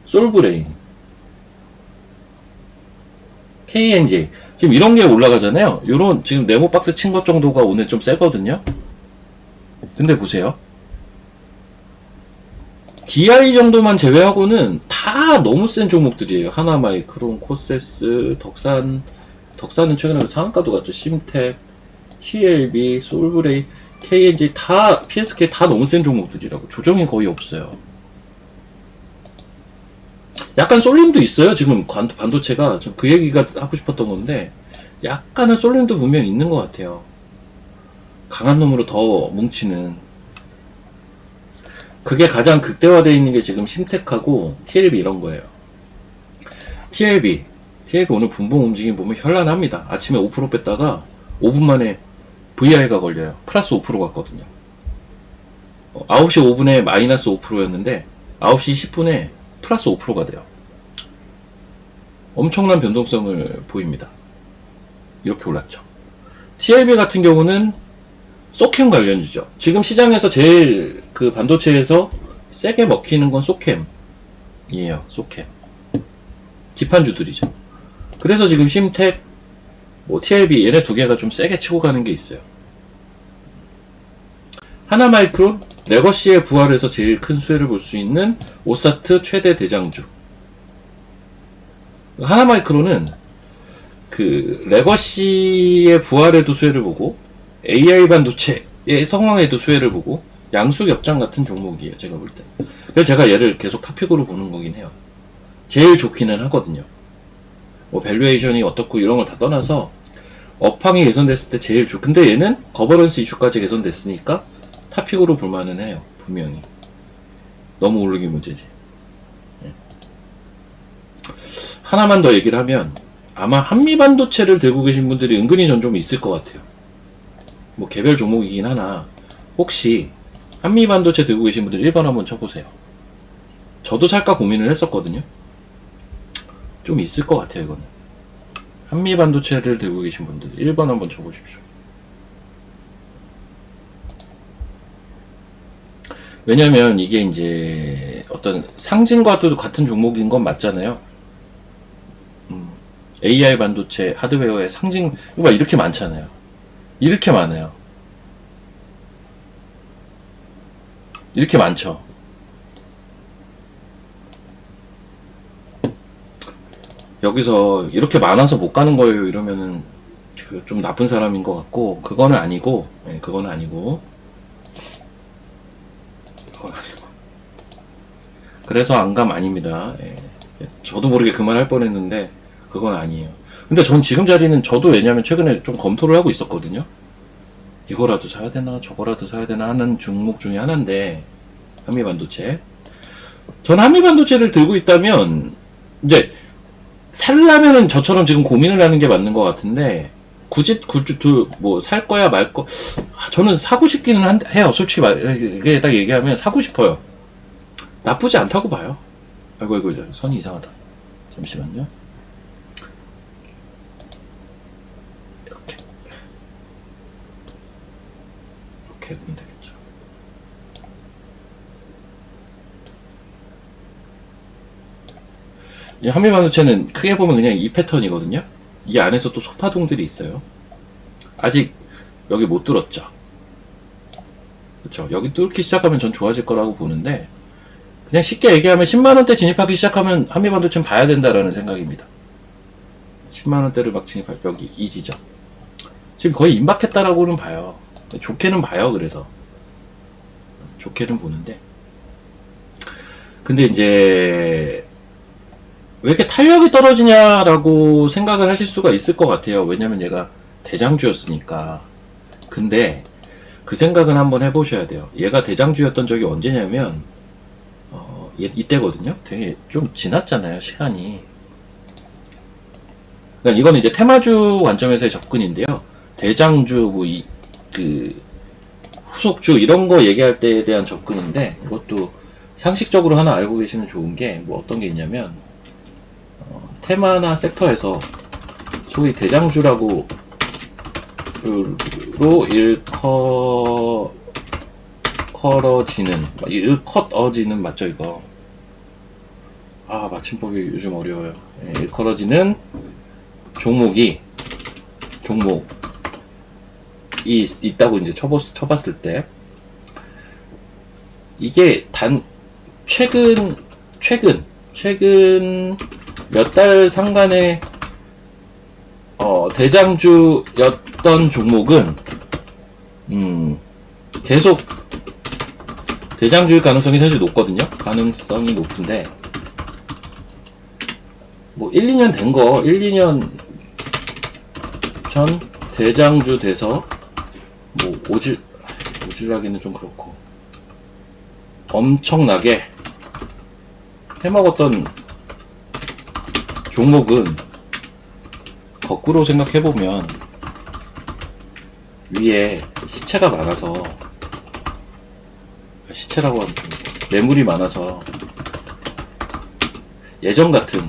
솔브레인, KNJ 지금 이런 게 올라가잖아요. 요런 지금 네모박스 친 것 정도가 오늘 좀 세거든요. 근데 보세요. DI 정도만 제외하고는 다 너무 센 종목들이에요. 하나마이크론, 코세스, 덕산은 최근에 상한가도 갔죠. 심텍, TLB, 솔브레이, KNG 다 PSK 다 너무 센 종목들이라고. 조정이 거의 없어요. 약간 쏠림도 있어요. 지금 반도체가 좀 그 얘기가 하고 싶었던 건데 약간은 쏠림도 분명 있는 것 같아요. 강한 놈으로 더 뭉치는. 그게 가장 극대화되어 있는 게 지금 심텍하고 TLB 이런 거예요. TLB 오늘 분봉 움직임 보면 현란합니다. 아침에 5% 뺐다가 5분 만에 VI가 걸려요. 플러스 5% 갔거든요. 9시 5분에 마이너스 5%였는데 9시 10분에 플러스 5%가 돼요. 엄청난 변동성을 보입니다. 이렇게 올랐죠. TLB 같은 경우는 소캠 관련주죠. 지금 시장에서 제일 그 반도체에서 세게 먹히는 건 소캠이에요. 소캠. 기판주들이죠. 그래서 지금 심텍, 뭐 TLB 얘네 두 개가 좀 세게 치고 가는 게 있어요. 하나마이크론, 레거시의 부활에서 제일 큰 수혜를 볼 수 있는 오사트 최대 대장주. 하나마이크론은 그 레거시의 부활에도 수혜를 보고 AI 반도체의 성황에도 수혜를 보고 양수겹장 같은 종목이에요. 제가 볼 때. 그래서 제가 얘를 계속 탑픽으로 보는 거긴 해요. 제일 좋기는 하거든요. 뭐 밸류에이션이 어떻고 이런 걸 다 떠나서 업황이 개선됐을 때 제일 근데 얘는 거버넌스 이슈까지 개선됐으니까 탑픽으로 볼만은 해요. 분명히. 너무 오르기 문제지. 하나만 더 얘기를 하면 아마 한미반도체를 들고 계신 분들이 은근히 전 좀 있을 것 같아요. 뭐 개별 종목이긴 하나 혹시 한미반도체 들고 계신 분들 1번 한번 쳐보세요. 저도 살까 고민을 했었거든요. 좀 있을 것 같아요. 이거는 한미반도체를 들고 계신 분들 1번 한번 쳐보십시오. 왜냐면 이게 이제 어떤 상징과도 같은 종목인 건 맞잖아요. AI 반도체 하드웨어의 상징 막 이렇게 많잖아요. 이렇게 많아요. 이렇게 많죠. 여기서 이렇게 많아서 못 가는 거예요 이러면은 좀 나쁜 사람인 것 같고 그거는 아니고 그건 아니고 그래서 안감 아닙니다. 저도 모르게 그만할 뻔했는데 그건 아니에요. 근데 전 지금 자리는 저도 왜냐면 최근에 좀 검토를 하고 있었거든요. 이거라도 사야 되나 저거라도 사야 되나 하는 종목 중에 하나인데 한미반도체. 전 한미반도체를 들고 있다면 이제 살려면은 저처럼 지금 고민을 하는 게 맞는 것 같은데, 굳이 뭐 살 거야 말 거. 저는 사고 싶기는 해요. 솔직히 이게 딱 얘기하면 사고 싶어요. 나쁘지 않다고 봐요. 아이고 선이 이상하다. 잠시만요. 이렇게 보면 되겠죠. 이 한미반도체는 크게 보면 그냥 이 패턴이거든요. 이 안에서 또 소파동들이 있어요. 아직 여기 못 뚫었죠. 그쵸. 여기 뚫기 시작하면 전 좋아질 거라고 보는데, 그냥 쉽게 얘기하면 10만원대 진입하기 시작하면 한미반도체는 봐야 된다라는 생각입니다. 10만원대를 막 진입할, 여기 이 지점. 지금 거의 임박했다라고는 봐요. 좋게는 봐요. 그래서 좋게는 보는데, 근데 이제 왜 이렇게 탄력이 떨어지냐라고 생각을 하실 수가 있을 것 같아요. 왜냐면 얘가 대장주였으니까. 근데 그 생각은 한번 해보셔야 돼요. 얘가 대장주였던 적이 언제냐면 이때거든요. 되게 좀 지났잖아요, 시간이. 그러니까 이거는 이제 테마주 관점에서의 접근인데요. 대장주, 그 후속주 이런 거 얘기할 때에 대한 접근인데, 이것도 상식적으로 하나 알고 계시면 좋은 게 뭐 어떤 게 있냐면, 테마나 섹터에서 소위 대장주라고 일컬어지는 맞죠 이거? 아, 맞춤법이 요즘 어려워요. 일컬어지는 종목이 있다고 이제 쳐봤을 때, 이게 최근 몇 달 상간에 대장주였던 종목은 계속 대장주일 가능성이 사실 높거든요. 가능성이 높은데, 뭐 1, 2년 된 거, 1, 2년 전 대장주 돼서 뭐 오질하기는 좀 그렇고 엄청나게 해먹었던 종목은 거꾸로 생각해보면 위에 시체가 많아서, 시체라고 하면 매물이 많아서 예전 같은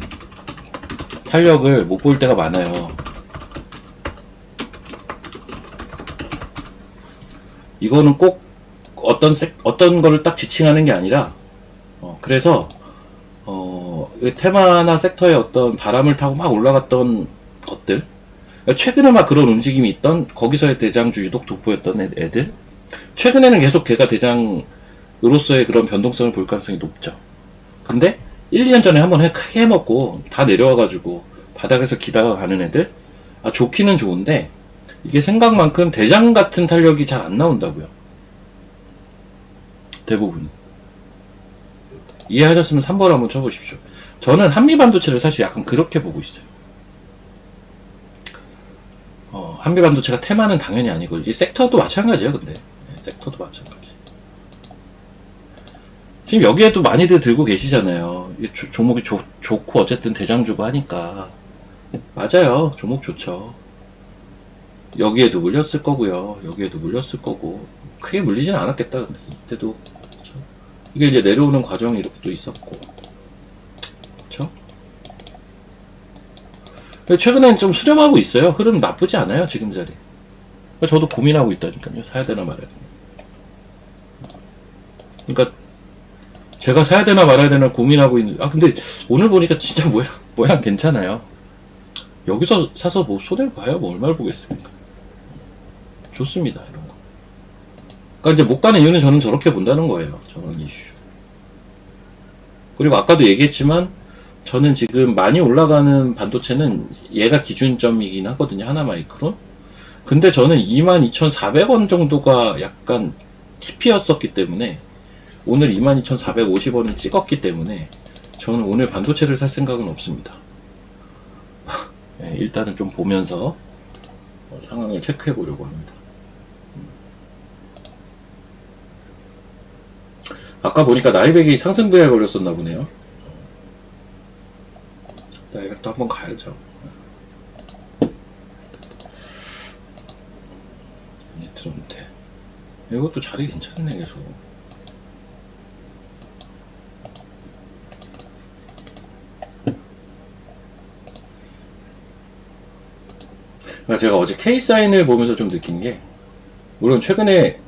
탄력을 못 볼 때가 많아요. 이거는 꼭 어떤 거를 딱 지칭하는 게 아니라, 그래서 테마나 섹터의 어떤 바람을 타고 막 올라갔던 것들, 최근에 막 그런 움직임이 있던, 거기서의 대장주 유독 돋보였던 애들, 최근에는 계속 걔가 대장으로서의 그런 변동성을 볼 가능성이 높죠. 근데 1, 2년 전에 한번 크게 해먹고 다 내려와가지고 바닥에서 기다가 가는 애들, 좋기는 좋은데 이게 생각만큼 대장 같은 탄력이 잘 안 나온다고요. 대부분. 이해하셨으면 3번 한번 쳐보십시오. 저는 한미반도체를 사실 약간 그렇게 보고 있어요. 한미반도체가 테마는 당연히 아니고, 이 섹터도 마찬가지예요. 근데 섹터도 마찬가지. 지금 여기에도 많이들 들고 계시잖아요. 종목이 좋고 어쨌든 대장주고 하니까. 맞아요. 종목 좋죠. 여기에도 물렸을 거고요. 여기에도 물렸을 거고. 크게 물리진 않았겠다. 근데 이때도 그쵸? 이게 이제 내려오는 과정이 이렇게 또 있었고, 그렇죠? 최근엔 좀 수렴하고 있어요. 흐름 나쁘지 않아요. 지금 자리. 저도 고민하고 있다니까요. 사야 되나 말아야 되나. 그러니까 제가 사야 되나 말아야 되나 고민하고 있는. 근데 오늘 보니까 진짜 모양 괜찮아요. 여기서 사서 뭐 손해를 봐요? 뭐 얼마를 보겠습니까? 좋습니다, 이런 거. 그러니까 이제 못 가는 이유는 저는 저렇게 본다는 거예요. 저런 이슈. 그리고 아까도 얘기했지만, 저는 지금 많이 올라가는 반도체는 얘가 기준점이긴 하거든요. 하나마이크론. 근데 저는 22,400원 정도가 약간 TP였었기 때문에, 오늘 22,450원을 찍었기 때문에 저는 오늘 반도체를 살 생각은 없습니다. 네, 일단은 좀 보면서 상황을 체크해 보려고 합니다. 아까 보니까 나이백이 상승 VR 걸렸었나 보네요. 이것도 한번 가야죠. 니트론테. 이것도 자리 괜찮네, 계속. 그러니까 제가 어제 K사인을 보면서 좀 느낀 게, 물론 최근에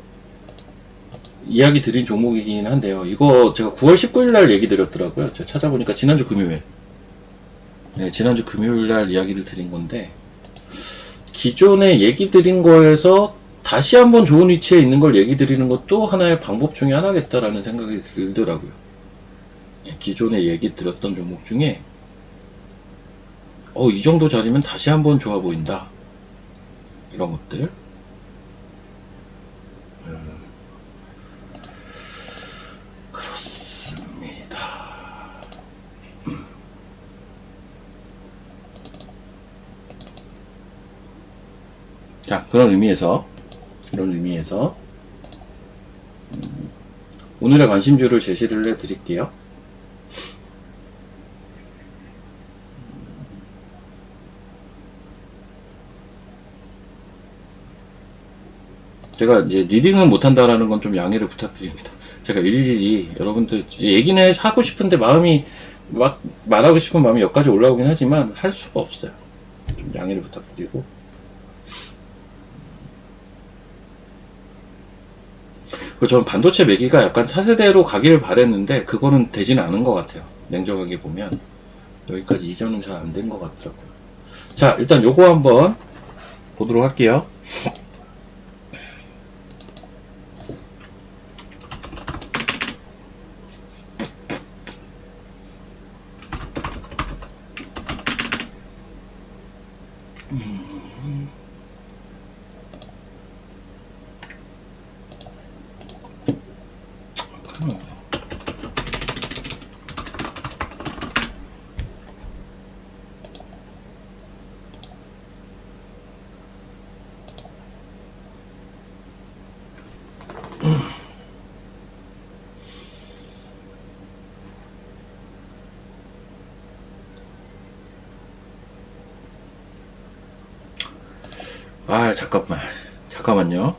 이야기 드린 종목이긴 한데요. 이거 제가 9월 19일 날 얘기 드렸더라고요. 제가 찾아보니까 지난주 금요일. 네, 지난주 금요일 날 이야기를 드린 건데, 기존에 얘기 드린 거에서 다시 한번 좋은 위치에 있는 걸 얘기 드리는 것도 하나의 방법 중에 하나겠다라는 생각이 들더라고요. 기존에 얘기 드렸던 종목 중에, 이 정도 자리면 다시 한번 좋아 보인다. 이런 것들. 그렇습니다. 자, 그런 의미에서 오늘의 관심주를 제시를 해 드릴게요. 제가 이제 리딩은 못한다라는 건 좀 양해를 부탁드립니다. 제가 일일이 여러분들 얘기는 하고 싶은데 마음이 막 말하고 싶은 마음이 여기까지 올라오긴 하지만 할 수가 없어요. 좀 양해를 부탁드리고. 저는 반도체 매기가 약간 차세대로 가기를 바랬는데 그거는 되지는 않은 것 같아요. 냉정하게 보면 여기까지 이전은 잘 안 된 것 같더라고요. 자, 일단 요거 한번 보도록 할게요. 잠깐만요.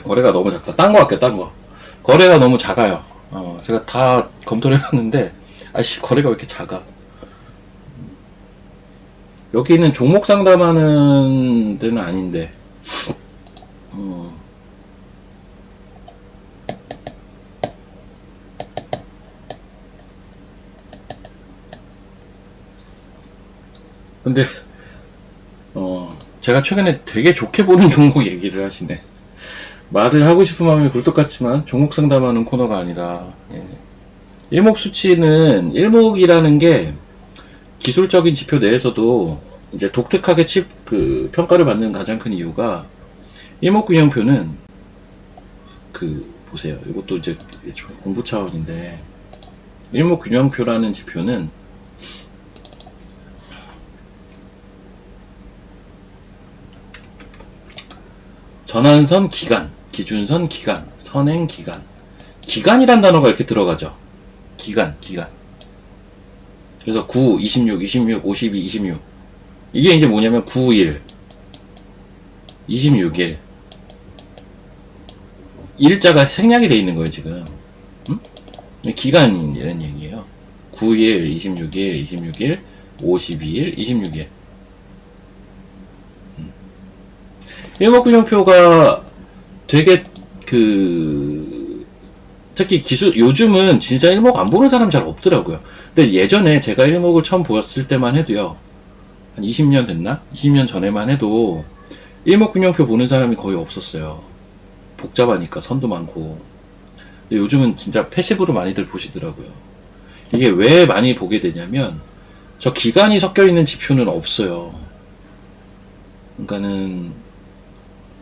거래가 너무 작다. 딴 거 할게요, 딴 거. 거래가 너무 작아요. 제가 다 검토를 해봤는데, 거래가 왜 이렇게 작아? 여기는 종목 상담하는 데는 아닌데, 근데, 제가 최근에 되게 좋게 보는 종목 얘기를 하시네. 말을 하고 싶은 마음이 굴뚝 같지만 종목 상담하는 코너가 아니라, 일목 수치는 일목이라는 게 기술적인 지표 내에서도 이제 독특하게 평가를 받는 가장 큰 이유가 일목균형표는 보세요. 이것도 이제 공부 차원인데 일목균형표라는 지표는 전환선 기간, 기준선 기간, 선행 기간. 기간이란 단어가 이렇게 들어가죠. 기간. 그래서 9, 26, 26, 52, 26. 이게 이제 뭐냐면 9, 1, 26일. 일자가 생략이 돼 있는 거예요, 지금. 기간이 이런 얘기예요. 9일, 26일, 26일, 52일, 26일. 일목균형표가 되게 특히 요즘은 진짜 일목 안 보는 사람 잘 없더라고요. 근데 예전에 제가 일목을 처음 보았을 때만 해도요, 한 20년 됐나? 20년 전에만 해도 일목균형표 보는 사람이 거의 없었어요. 복잡하니까 선도 많고. 근데 요즘은 진짜 패시브로 많이들 보시더라고요. 이게 왜 많이 보게 되냐면 저 기간이 섞여 있는 지표는 없어요. 그러니까는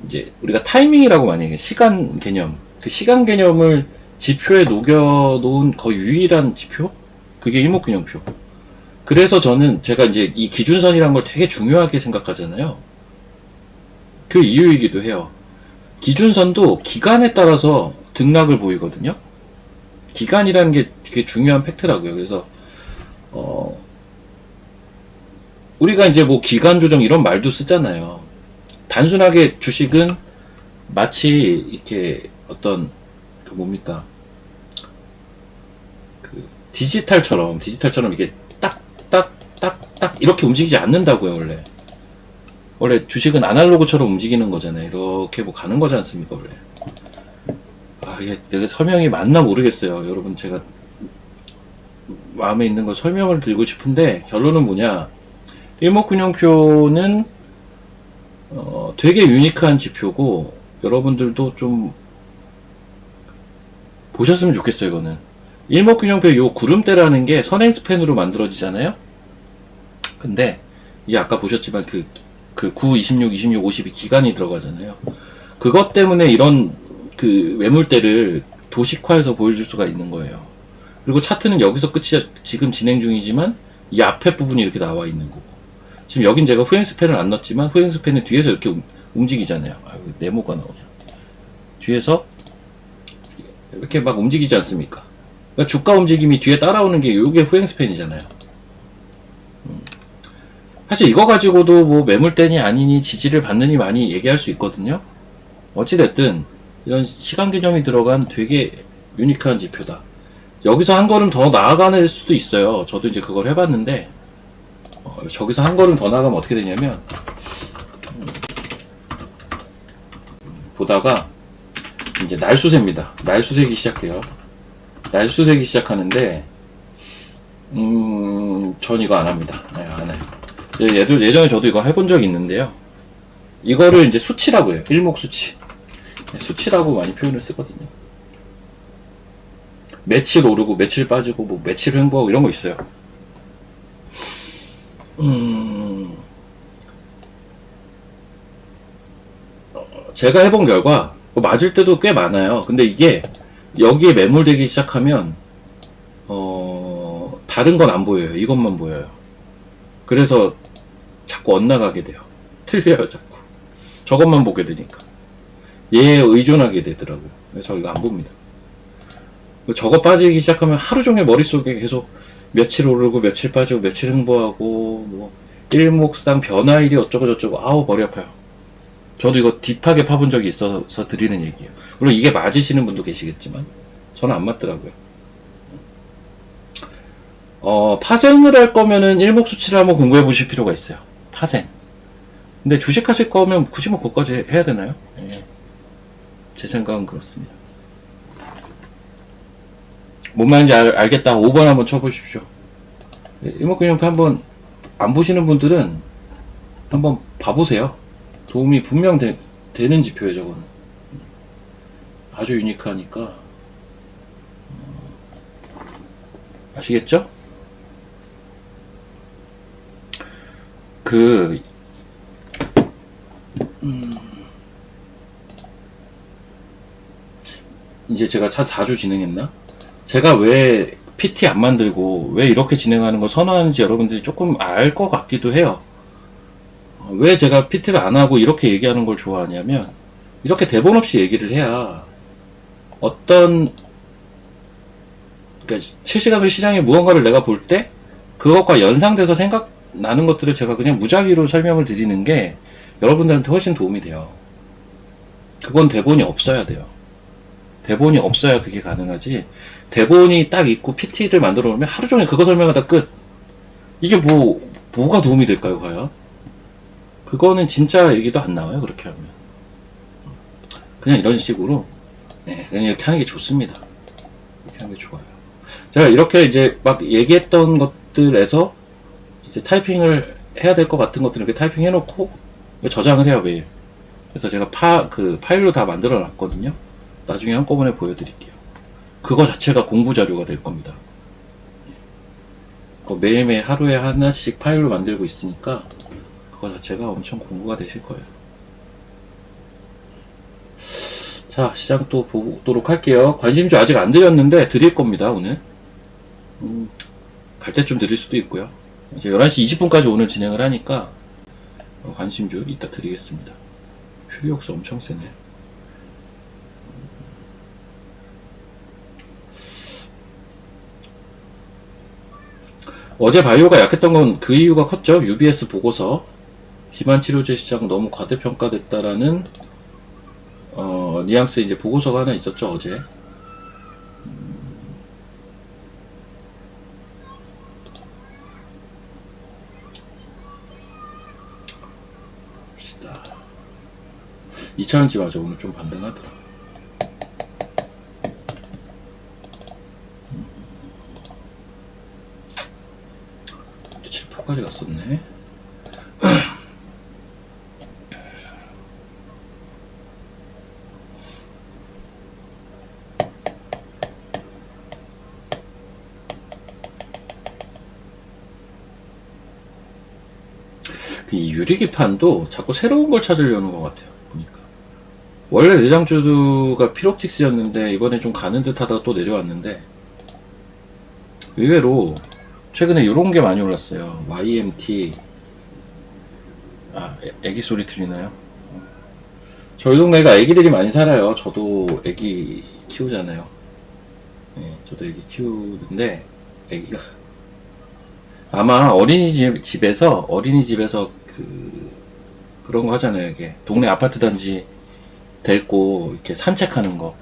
이제 우리가 타이밍이라고 많이 얘기해요. 시간 개념. 그 시간 개념을 지표에 녹여놓은 거의 유일한 지표? 그게 일목균형표. 그래서 제가 이제 이 기준선이란 걸 되게 중요하게 생각하잖아요. 그 이유이기도 해요. 기준선도 기간에 따라서 등락을 보이거든요. 기간이라는 게 되게 중요한 팩트라고요. 그래서 우리가 이제 뭐 기간 조정 이런 말도 쓰잖아요. 단순하게 주식은 마치 이렇게 어떤 그 뭡니까 그 디지털처럼 이게 딱 이렇게 움직이지 않는다고요. 원래 주식은 아날로그처럼 움직이는 거잖아요. 이렇게 뭐 가는 거지 않습니까, 원래. 이게 내가 설명이 맞나 모르겠어요. 여러분, 제가 마음에 있는 걸 설명을 드리고 싶은데, 결론은 뭐냐. 일목균형표는, 되게 유니크한 지표고, 여러분들도 좀, 보셨으면 좋겠어요, 이거는. 일목균형표 요 구름대라는 게 선행스팬으로 만들어지잖아요? 근데, 이게 아까 보셨지만 그 9, 26, 26, 52 기간이 들어가잖아요. 그것 때문에 이런 그 매물대를 도식화해서 보여줄 수가 있는 거예요. 그리고 차트는 여기서 끝이 지금 진행 중이지만 이 앞에 부분이 이렇게 나와 있는 거고. 지금 여긴 제가 후행스팬을 안 넣었지만 후행스팬은 뒤에서 이렇게 움직이잖아요. 네모가 나오냐. 뒤에서 이렇게 막 움직이지 않습니까? 그러니까 주가 움직임이 뒤에 따라오는 게 이게 후행스팬이잖아요. 사실 이거 가지고도 뭐 매물대니 아니니 지지를 받느니 많이 얘기할 수 있거든요. 어찌됐든 이런 시간 개념이 들어간 되게 유니크한 지표다. 여기서 한 걸음 더 나아가는 수도 있어요. 저도 이제 그걸 해봤는데 저기서 한 걸음 더 나가면 어떻게 되냐면 보다가 이제 날수세입니다. 날수세기 시작해요. 날수세기 시작하는데 전 이거 안 합니다. 안 해요. 예전에 저도 이거 해본 적이 있는데요. 이거를 이제 수치라고 해요. 일목수치. 수치라고 많이 표현을 쓰거든요. 며칠 오르고 며칠 빠지고 뭐 며칠 횡보하고 이런 거 있어요. 제가 해본 결과 맞을 때도 꽤 많아요. 근데 이게 여기에 매몰되기 시작하면 다른 건 안 보여요. 이것만 보여요. 그래서 자꾸 엇나가게 돼요. 틀려요, 자꾸. 저것만 보게 되니까. 얘에 의존하게 되더라고요. 그래서 저 이거 안 봅니다. 저거 빠지기 시작하면 하루 종일 머릿속에 계속 며칠 오르고 며칠 빠지고 며칠 횡보하고 뭐 일목상 변화일이 어쩌고 저쩌고 아우 머리 아파요. 저도 이거 딥하게 파본 적이 있어서 드리는 얘기예요. 물론 이게 맞으시는 분도 계시겠지만 저는 안 맞더라고요. 파생을 할 거면은 일목수치를 한번 공부해 보실 필요가 있어요. 파생. 근데 주식 하실 거면 굳이 뭐 그것까지 해야 되나요? 예. 제 생각은 그렇습니다. 뭔 말인지 알겠다. 5번 한번 쳐보십시오. 일목균형표 한번 안 보시는 분들은 한번 봐보세요. 도움이 분명 되는 지표예요, 저거는. 아주 유니크하니까. 아시겠죠? 이제 제가 4주 진행했나? 제가 왜 PT 안 만들고 왜 이렇게 진행하는 걸 선호하는지 여러분들이 조금 알 것 같기도 해요. 왜 제가 PT를 안 하고 이렇게 얘기하는 걸 좋아하냐면 이렇게 대본 없이 얘기를 해야 어떤 그러니까 실시간으로 시장에 무언가를 내가 볼 때 그것과 연상돼서 생각나는 것들을 제가 그냥 무작위로 설명을 드리는 게 여러분들한테 훨씬 도움이 돼요. 그건 대본이 없어야 돼요. 대본이 없어야 그게 가능하지. 대본이 딱 있고 PT를 만들어 놓으면 하루 종일 그거 설명하다 끝. 이게 뭐가 도움이 될까요, 과연? 그거는 진짜 얘기도 안 나와요, 그렇게 하면. 그냥 이런 식으로, 네, 그냥 이렇게 하는 게 좋습니다. 이렇게 하는 게 좋아요. 제가 이렇게 이제 막 얘기했던 것들에서 이제 타이핑을 해야 될 것 같은 것들을 이렇게 타이핑 해놓고 저장을 해요, 매일. 그래서 제가 파일로 다 만들어 놨거든요. 나중에 한꺼번에 보여드릴게요. 그거 자체가 공부 자료가 될 겁니다. 매일매일 하루에 하나씩 파일로 만들고 있으니까 그거 자체가 엄청 공부가 되실 거예요. 자, 시장 또 보도록 할게요. 관심주 아직 안 드렸는데 드릴 겁니다, 오늘. 갈 때쯤 드릴 수도 있고요. 이제 11시 20분까지 오늘 진행을 하니까 관심주 이따 드리겠습니다. 휴리옥수 엄청 세네. 어제 바이오가 약했던 건 그 이유가 컸죠. UBS 보고서 비만 치료제 시장 너무 과대평가됐다라는 뉘앙스 이제 보고서가 하나 있었죠 어제. 봅시다. 2차전지 맞아 오늘 좀 반등하더라. 7%까지 갔었네. 이 유리기판도 자꾸 새로운 걸 찾으려는 것 같아요. 보니까 원래 내장주가 피롭틱스였는데 이번에 좀 가는 듯 하다가 또 내려왔는데 의외로 최근에 이런 게 많이 올랐어요. YMT. 애기 소리 들리나요? 저희 동네가 애기들이 많이 살아요. 저도 애기 키우잖아요. 네, 저도 애기 키우는데 애기가 아마 어린이집에서 그런 거 하잖아요. 이게 동네 아파트 단지 데리고 이렇게 산책하는 거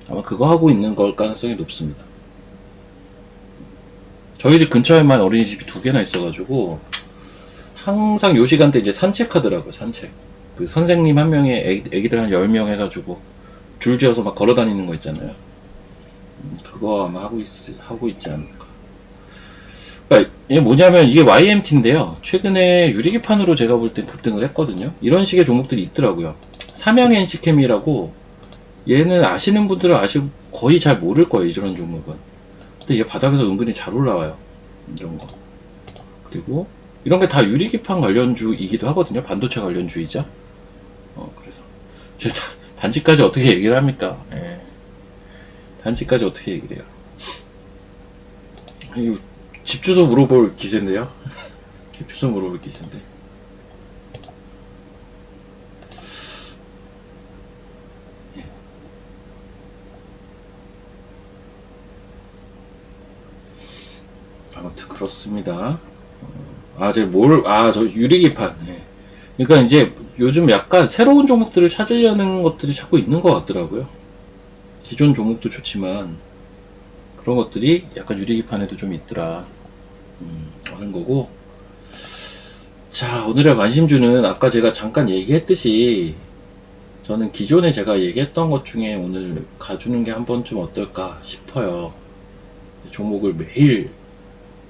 아마 그거 하고 있는 걸 가능성이 높습니다. 저희 집 근처에만 어린이집이 2개나 있어가지고 항상 요 시간대 이제 산책하더라고요. 산책. 그 선생님 한 명에 애기들 한 10명 해가지고 줄 지어서 막 걸어 다니는 거 있잖아요. 그거 아마 하고 있지 않을까. 그러니까 이게 뭐냐면 이게 YMT인데요. 최근에 유리기판으로 제가 볼 땐 급등을 했거든요. 이런 식의 종목들이 있더라고요. 삼양 NC캠이라고 얘는 아시는 분들은 거의 잘 모를 거예요. 이런 종목은. 근데 얘 바닥에서 은근히 잘 올라와요. 이런 거. 그리고 이런 게 다 유리기판 관련주이기도 하거든요. 반도체 관련주이자. 그래서 제가 단지까지 어떻게 얘기를 합니까? 예. 단지까지 어떻게 얘기를 해요? 이거 집 주소 물어볼 기세인데요. 집 주소 물어볼 기세인데. 예. 아무튼 그렇습니다. 저 유리기판. 예. 그러니까 이제 요즘 약간 새로운 종목들을 찾으려는 것들이 자꾸 있는 것 같더라고요. 기존 종목도 좋지만 그런 것들이 약간 유리기판에도 좀 있더라. 하는 거고. 자, 오늘의 관심주는 아까 제가 잠깐 얘기했듯이 저는 기존에 제가 얘기했던 것 중에 오늘 가주는 게 한 번쯤 어떨까 싶어요. 종목을 매일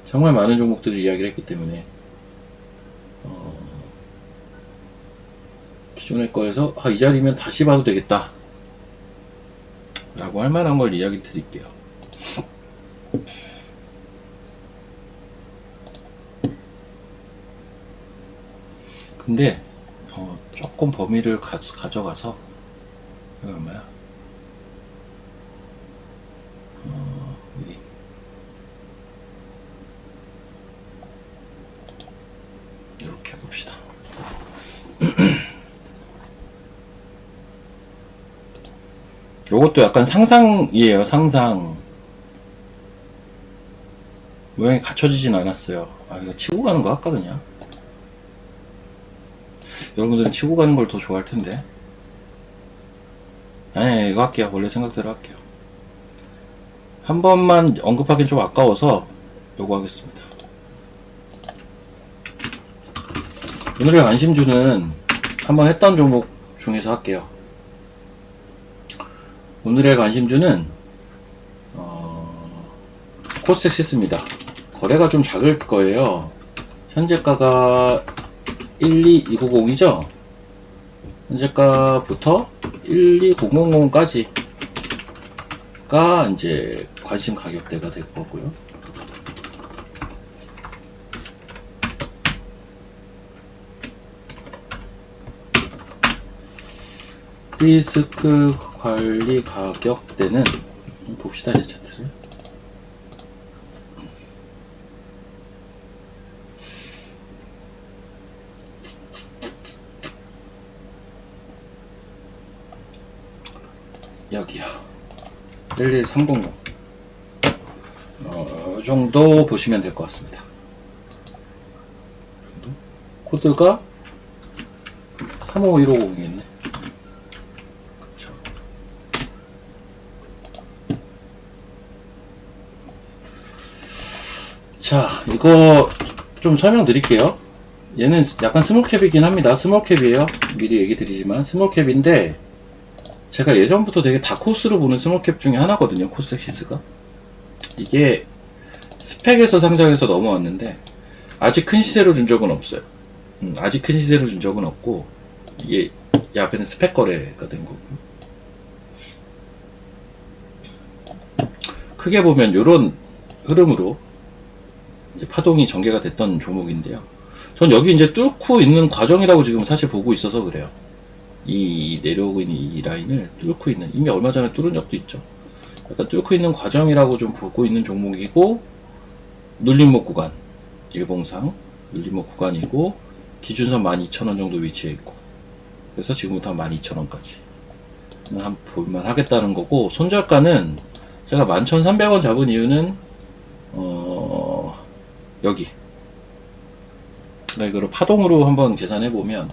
정말 많은 종목들을 이야기를 했기 때문에 기존의 거에서 이 자리면 다시 봐도 되겠다 라고 할 만한 걸 이야기 드릴게요. 근데 조금 범위를 가져가서 이거 얼마야? 여기 이렇게 봅시다. 요것도 약간 상상이에요. 상상. 모양이 갖춰지진 않았어요. 이거 치고 가는 거 할까 그냥? 여러분들은 치고 가는 걸 더 좋아할 텐데. 아니, 이거 할게요. 원래 생각대로 할게요. 한 번만 언급하기는 좀 아까워서 요거 하겠습니다. 오늘의 관심주는 한번 했던 종목 중에서 할게요. 오늘의 관심주는 코스텍시스입니다. 거래가 좀 작을 거예요. 현재가가 12290이죠? 현재가부터 12000까지가 이제 관심 가격대가 될 거고요. 리스크 관리 가격대는 봅시다. 이제 차트를. 여기요. 11300. 이 정도 보시면 될 것 같습니다. 코드가 351550이겠네. 자, 이거 좀 설명드릴게요. 얘는 약간 스몰캡이긴 합니다. 스몰캡이에요. 미리 얘기 드리지만 스몰캡인데 제가 예전부터 되게 다크호스로 보는 스몰캡 중에 하나거든요. 코스엑시스가. 이게 스펙에서 상장해서 넘어왔는데 아직 큰 시세로 준 적은 없어요. 아직 큰 시세로 준 적은 없고 이게 이 앞에는 스펙 거래가 된 거고, 크게 보면 이런 흐름으로 이제 파동이 전개가 됐던 종목인데요. 전 여기 이제 뚫고 있는 과정이라고 지금 사실 보고 있어서 그래요. 이 내려오고 있는 이 라인을 뚫고 있는, 이미 얼마 전에 뚫은 적도 있죠. 약간 뚫고 있는 과정이라고 좀 보고 있는 종목이고, 눌림목 구간, 일봉상 눌림목 구간이고, 기준선 12,000원 정도 위치해 있고, 그래서 지금부터 12,000원까지 한 볼만 하겠다는 거고, 손절가는 제가 11,300원 잡은 이유는 여기, 그러니까 이거를 파동으로 한번 계산해 보면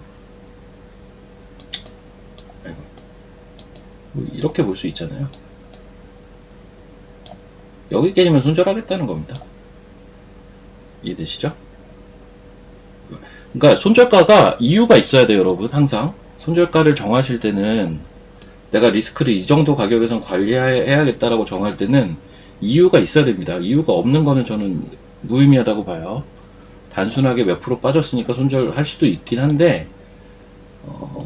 이렇게 볼 수 있잖아요. 여기 깨지면 손절하겠다는 겁니다. 이해되시죠? 그러니까 손절가가 이유가 있어야 돼요, 여러분. 항상 손절가를 정하실 때는 내가 리스크를 이 정도 가격에선 관리해야겠다라고 정할 때는 이유가 있어야 됩니다. 이유가 없는 거는 저는 무의미하다고 봐요. 단순하게 몇 프로 빠졌으니까 손절할 수도 있긴 한데,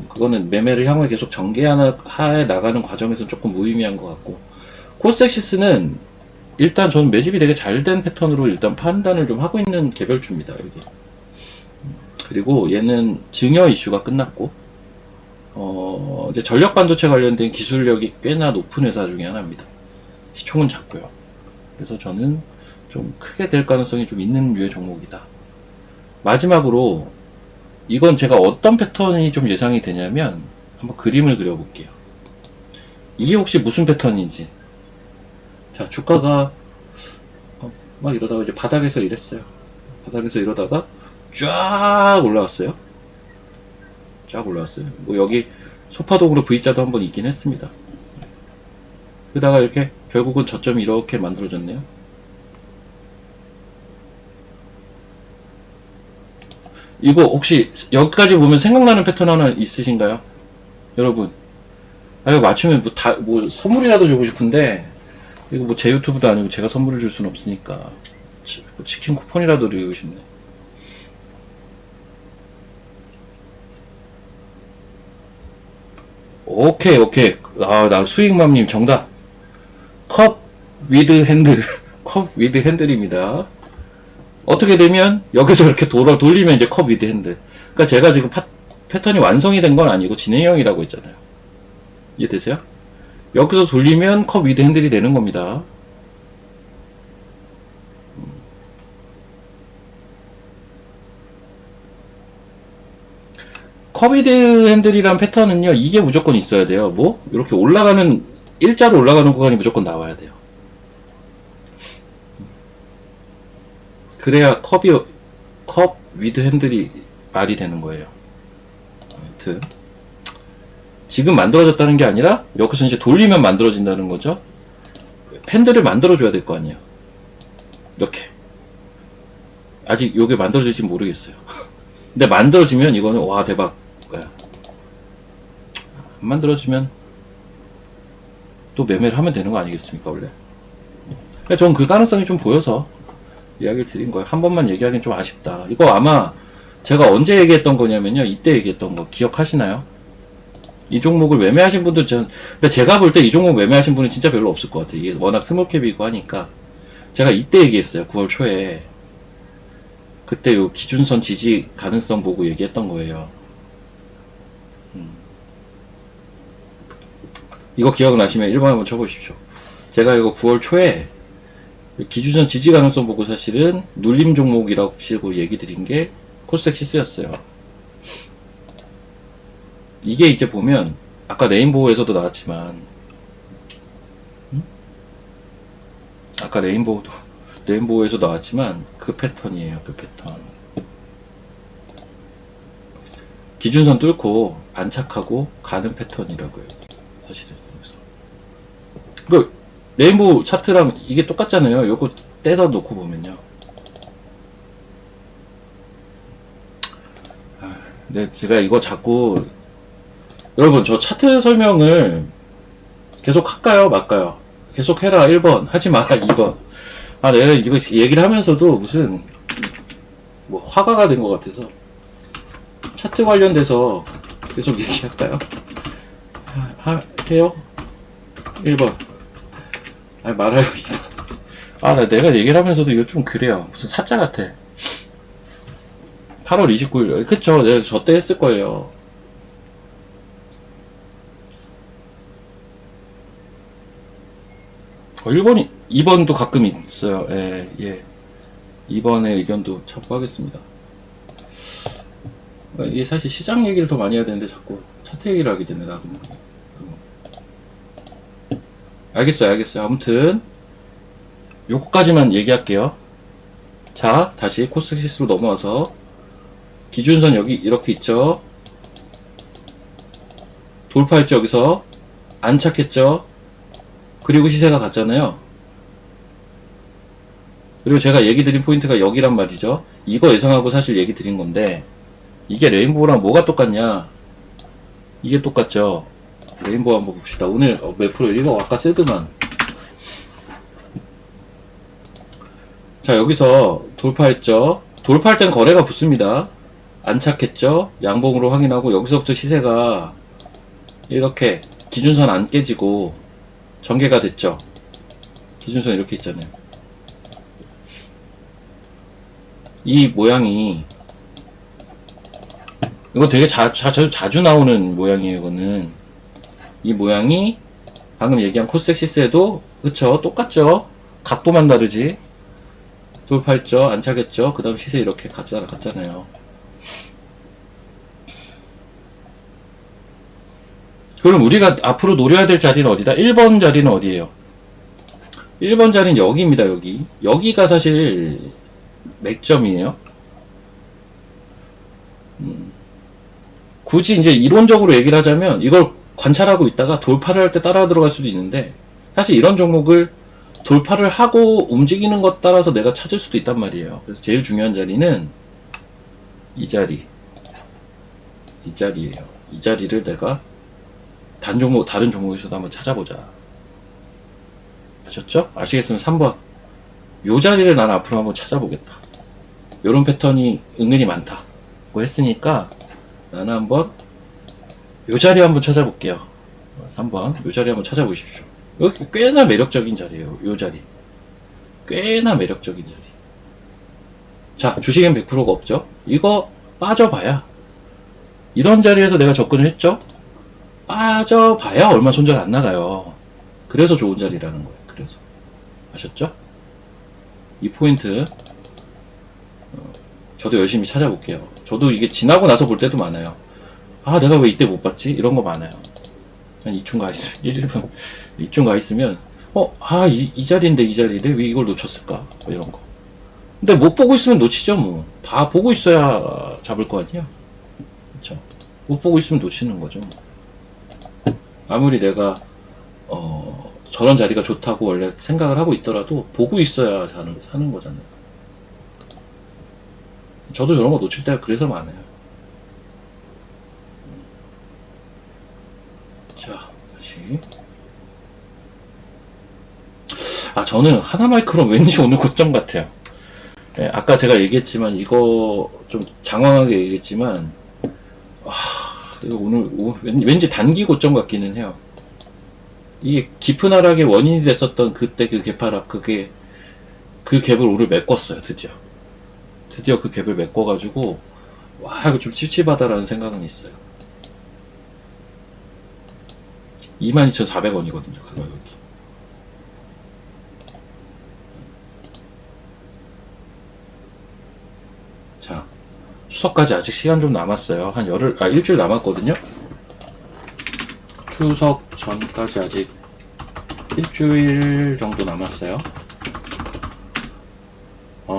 그거는 매매를 향후에 계속 전개하에 나가는 과정에서 조금 무의미한 것 같고, 코스닥시스는 일단 저는 매집이 되게 잘 된 패턴으로 일단 판단을 좀 하고 있는 개별주입니다, 여기. 그리고 얘는 증여 이슈가 끝났고, 이제 전력 반도체 관련된 기술력이 꽤나 높은 회사 중에 하나입니다. 시총은 작고요. 그래서 저는 좀 크게 될 가능성이 좀 있는 류의 종목이다. 마지막으로 이건 제가 어떤 패턴이 좀 예상이 되냐면 한번 그림을 그려볼게요. 이게 혹시 무슨 패턴인지. 자, 주가가 막 이러다가 이제 바닥에서 이랬어요. 바닥에서 이러다가 쫙 올라왔어요. 쫙 올라왔어요. 뭐 여기 소파동으로 V자도 한번 있긴 했습니다. 그러다가 이렇게 결국은 저점이 이렇게 만들어졌네요. 이거 혹시 여기까지 보면 생각나는 패턴 하나 있으신가요? 여러분, 이거 맞추면 뭐 선물이라도 주고 싶은데, 이거 뭐 제 유튜브도 아니고 제가 선물을 줄 수는 없으니까 치킨 쿠폰이라도 드리고 싶네. 오케이. 나 수익맘님 정답. 컵 위드 핸들. 컵 위드 핸들입니다. 어떻게 되면 여기서 이렇게 돌리면 이제 컵 위드 핸들. 그러니까 제가 지금 패턴이 완성이 된 건 아니고 진행형이라고 했잖아요. 이해되세요? 여기서 돌리면 컵 위드 핸들이 되는 겁니다. 컵 위드 핸들이란 패턴은요, 이게 무조건 있어야 돼요. 뭐? 이렇게 올라가는, 일자로 올라가는 구간이 무조건 나와야 돼요. 그래야 컵 위드 핸들이 말이 되는 거예요. 아무튼 지금 만들어졌다는 게 아니라 여기서 이제 돌리면 만들어진다는 거죠. 핸들을 만들어줘야 될 거 아니에요. 이렇게. 아직 요게 만들어질지 모르겠어요. 근데 만들어지면 이거는 와 대박 거야. 안 만들어지면 또 매매를 하면 되는 거 아니겠습니까, 원래? 저는 그 가능성이 좀 보여서 이야기를 드린 거예요. 한 번만 얘기하기는 좀 아쉽다. 이거 아마 제가 언제 얘기했던 거냐면요, 이때 얘기했던 거 기억하시나요? 이 종목을 매매하신 분들 근데 제가 볼 때 이 종목 매매하신 분은 진짜 별로 없을 것 같아요. 이게 워낙 스몰캡이고 하니까. 제가 이때 얘기했어요. 9월 초에. 그때 요 기준선 지지 가능성 보고 얘기했던 거예요. 이거 기억나시면 1번 한번 쳐보십시오. 제가 이거 9월 초에 기준선 지지 가능성 보고 사실은 눌림 종목이라고 치고 얘기 드린 게 코스닥시스였어요. 이게 이제 보면 아까 레인보우에서도 나왔지만, 아까 레인보우에서 나왔지만 그 패턴이에요. 그 패턴. 기준선 뚫고 안착하고 가는 패턴이라고요. 사실은. 그 레인보우 차트랑 이게 똑같잖아요. 요거 떼서 놓고 보면요. 근데 제가 이거 자꾸 여러분 저 차트 설명을 계속 할까요? 말까요? 계속 해라 1번 하지 마라 2번. 아 내가 이거 얘기를 하면서도 무슨 뭐 화가가 된 것 같아서 차트 관련돼서 계속 얘기할까요? 해요? 1번. 아니 말아요 2번. 아 내가 얘기를 하면서도 이거 좀 그래요. 무슨 사자 같아. 8월 29일 그쵸. 내가 저 때 했을 거예요. 어, 1번이 2번도 가끔 있어요. 예. 2번의 의견도 참고하겠습니다. 이게 사실 시장 얘기를 더 많이 해야 되는데 자꾸 차트 얘기를 하게 되네 나도. 알겠어요. 아무튼 요거까지만 얘기할게요. 자, 다시 코스시스로 넘어와서 기준선 여기 이렇게 있죠. 돌파했죠. 여기서 안착했죠. 그리고 시세가 갔잖아요. 그리고 제가 얘기 드린 포인트가 여기란 말이죠. 이거 예상하고 사실 얘기 드린 건데 이게 레인보우랑 뭐가 똑같냐. 이게 똑같죠. 레인보우 한번 봅시다. 오늘 몇 프로 이거 아까 세드만. 자 여기서 돌파했죠. 돌파할 땐 거래가 붙습니다. 안착했죠. 양봉으로 확인하고 여기서부터 시세가 이렇게 기준선 안 깨지고 전개가 됐죠. 기준선 이렇게 있잖아요. 이 모양이 이거 되게 자주 나오는 모양이에요. 이거는 이 모양이 방금 얘기한 코스닥시스에도 그쵸 똑같죠. 각도만 다르지. 돌파했죠. 안착했죠. 그 다음 시세 이렇게 갔잖아요. 그럼 우리가 앞으로 노려야 될 자리는 어디다? 1번 자리는 어디예요? 1번 자리는 여기입니다. 여기가 사실 맥점이에요. 굳이 이제 이론적으로 얘기를 하자면 이걸 관찰하고 있다가 돌파를 할 때 따라 들어갈 수도 있는데 사실 이런 종목을 돌파를 하고 움직이는 것 따라서 내가 찾을 수도 있단 말이에요. 그래서 제일 중요한 자리는 이 자리예요. 이 자리를 내가 다른 종목에서도 한번 찾아보자. 아셨죠? 아시겠으면 3번. 요 자리를 난 앞으로 한번 찾아보겠다. 요런 패턴이 은근히 많다고 했으니까 나는 한번 요 자리 한번 찾아볼게요. 3번. 요 자리 한번 찾아보십시오. 여기 꽤나 매력적인 자리예요. 요 자리. 꽤나 매력적인 자리. 자, 주식엔 100%가 없죠? 이거 빠져봐야. 이런 자리에서 내가 접근을 했죠? 빠져봐야 얼마 손절 안 나가요. 그래서 좋은 자리라는 거예요. 그래서. 아셨죠? 이 포인트. 저도 열심히 찾아볼게요. 저도 이게 지나고 나서 볼 때도 많아요. 아, 내가 왜 이때 못 봤지? 이런 거 많아요. 한 이쯤 가 있으면, 이쯤 가 있으면, 이 자리인데 이 자리인데 왜 이걸 놓쳤을까? 뭐 이런 거. 근데 못 보고 있으면 놓치죠, 뭐. 보고 있어야 잡을 거 아니야? 그쵸? 못 보고 있으면 놓치는 거죠, 뭐. 아무리 내가, 저런 자리가 좋다고 원래 생각을 하고 있더라도, 보고 있어야 사는 거잖아요. 저도 저런 거 놓칠 때가 그래서 많아요. 자, 다시. 저는 하나마이크론 왠지 오늘 고점 같아요. 예, 아까 제가 얘기했지만, 이거 좀 장황하게 얘기했지만, 이거 오늘 왠지 단기 고점 같기는 해요. 이게 깊은 하락의 원인이 됐었던 그때 그 개파락, 그 갭을 오늘 메꿨어요, 드디어 그 갭을 메꿔가지고, 이거 좀 찝찝하다라는 생각은 있어요. 22,400원이거든요, 그 가격이. 자, 추석까지 아직 시간 좀 남았어요. 일주일 남았거든요. 추석 전까지 아직 일주일 정도 남았어요.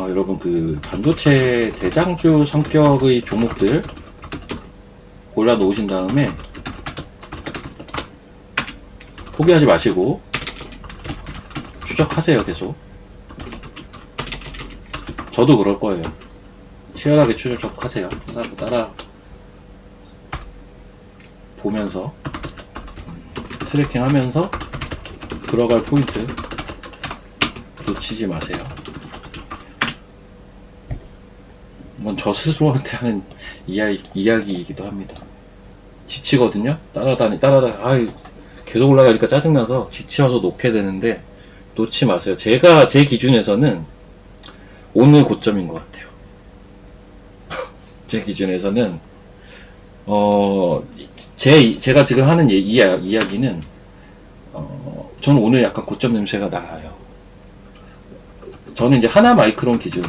여러분 그 반도체 대장주 성격의 종목들 골라 놓으신 다음에 포기하지 마시고 추적하세요. 계속. 저도 그럴 거예요. 치열하게 추적하세요. 따라 보면서 트래킹 하면서 들어갈 포인트 놓치지 마세요. 이건 저 스스로한테 하는 이야기이기도 합니다. 지치거든요? 따라다니, 아이, 계속 올라가니까 짜증나서 지쳐서 놓게 되는데, 놓지 마세요. 제 기준에서는 오늘 고점인 것 같아요. 제 기준에서는, 제가 지금 하는 이야기는, 저는 오늘 약간 고점 냄새가 나요. 저는 이제 하나 마이크론 기준,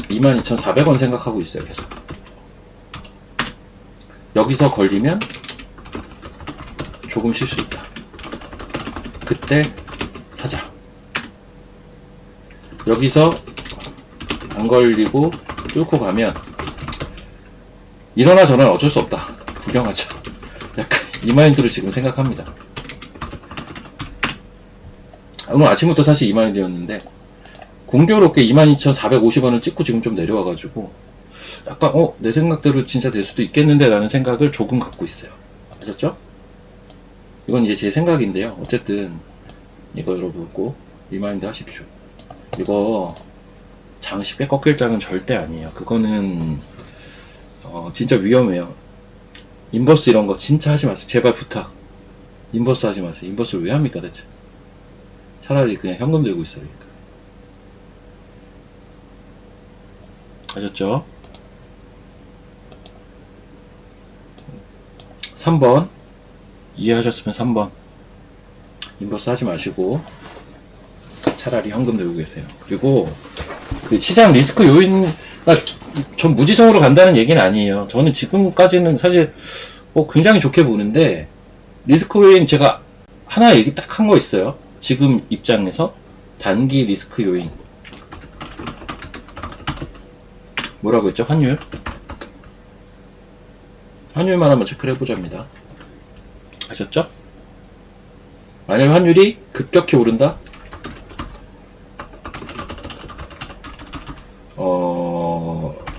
22,400원 생각하고 있어요, 계속. 여기서 걸리면 조금 쉴 수 있다. 그때 사자. 여기서 안 걸리고 뚫고 가면 이러나 저러나 어쩔 수 없다. 구경하자. 약간 이 마인드로 지금 생각합니다. 오늘 아침부터 사실 이 마인드였는데 공교롭게 22,450원을 찍고 지금 좀 내려와가지고 약간 내 생각대로 진짜 될 수도 있겠는데 라는 생각을 조금 갖고 있어요. 아셨죠? 이건 이제 제 생각인데요. 어쨌든 이거 여러분 꼭 리마인드 하십시오. 이거 장 쉽게 꺾일 장은 절대 아니에요. 그거는 진짜 위험해요. 인버스 이런 거 진짜 하지 마세요. 제발 부탁. 인버스 하지 마세요. 인버스를 왜 합니까 대체? 차라리 그냥 현금 들고 있어야 되니까. 아셨죠? 3번 이해하셨으면 3번 인버스 하지 마시고 차라리 현금 들고 계세요. 그리고 그 시장 리스크 요인가 전 무지성으로 간다는 얘기는 아니에요. 저는 지금까지는 사실 굉장히 좋게 보는데 리스크 요인 제가 하나 얘기 딱 한 거 있어요. 지금 입장에서 단기 리스크 요인 뭐라고 했죠? 환율만 한번 체크를 해보자입니다. 아셨죠? 만약 환율이 급격히 오른다?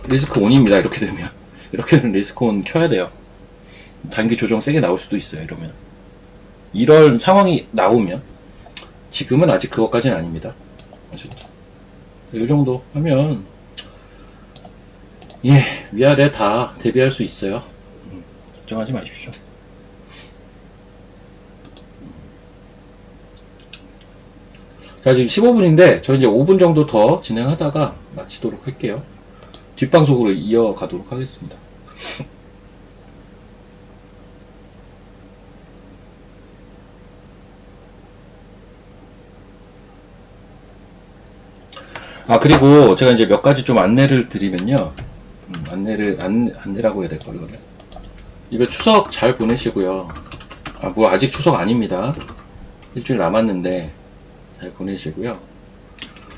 리스크 온입니다. 이렇게 되면. 이렇게 되면 리스크 온 켜야 돼요. 단기 조정 세게 나올 수도 있어요. 이러면. 이런 상황이 나오면. 지금은 아직 그것까지는 아닙니다. 아셨죠? 이 정도 하면 위아래 다 대비할 수 있어요. 걱정하지 마십시오. 자, 지금 15분인데 저 이제 5분 정도 더 진행하다가 마치도록 할게요. 뒷방송으로 이어가도록 하겠습니다. 그리고 제가 이제 몇 가지 좀 안내를 드리면요. 안내라고 해야 될까, 이거를. 이번 추석 잘 보내시고요. 아직 추석 아닙니다. 일주일 남았는데, 잘 보내시고요.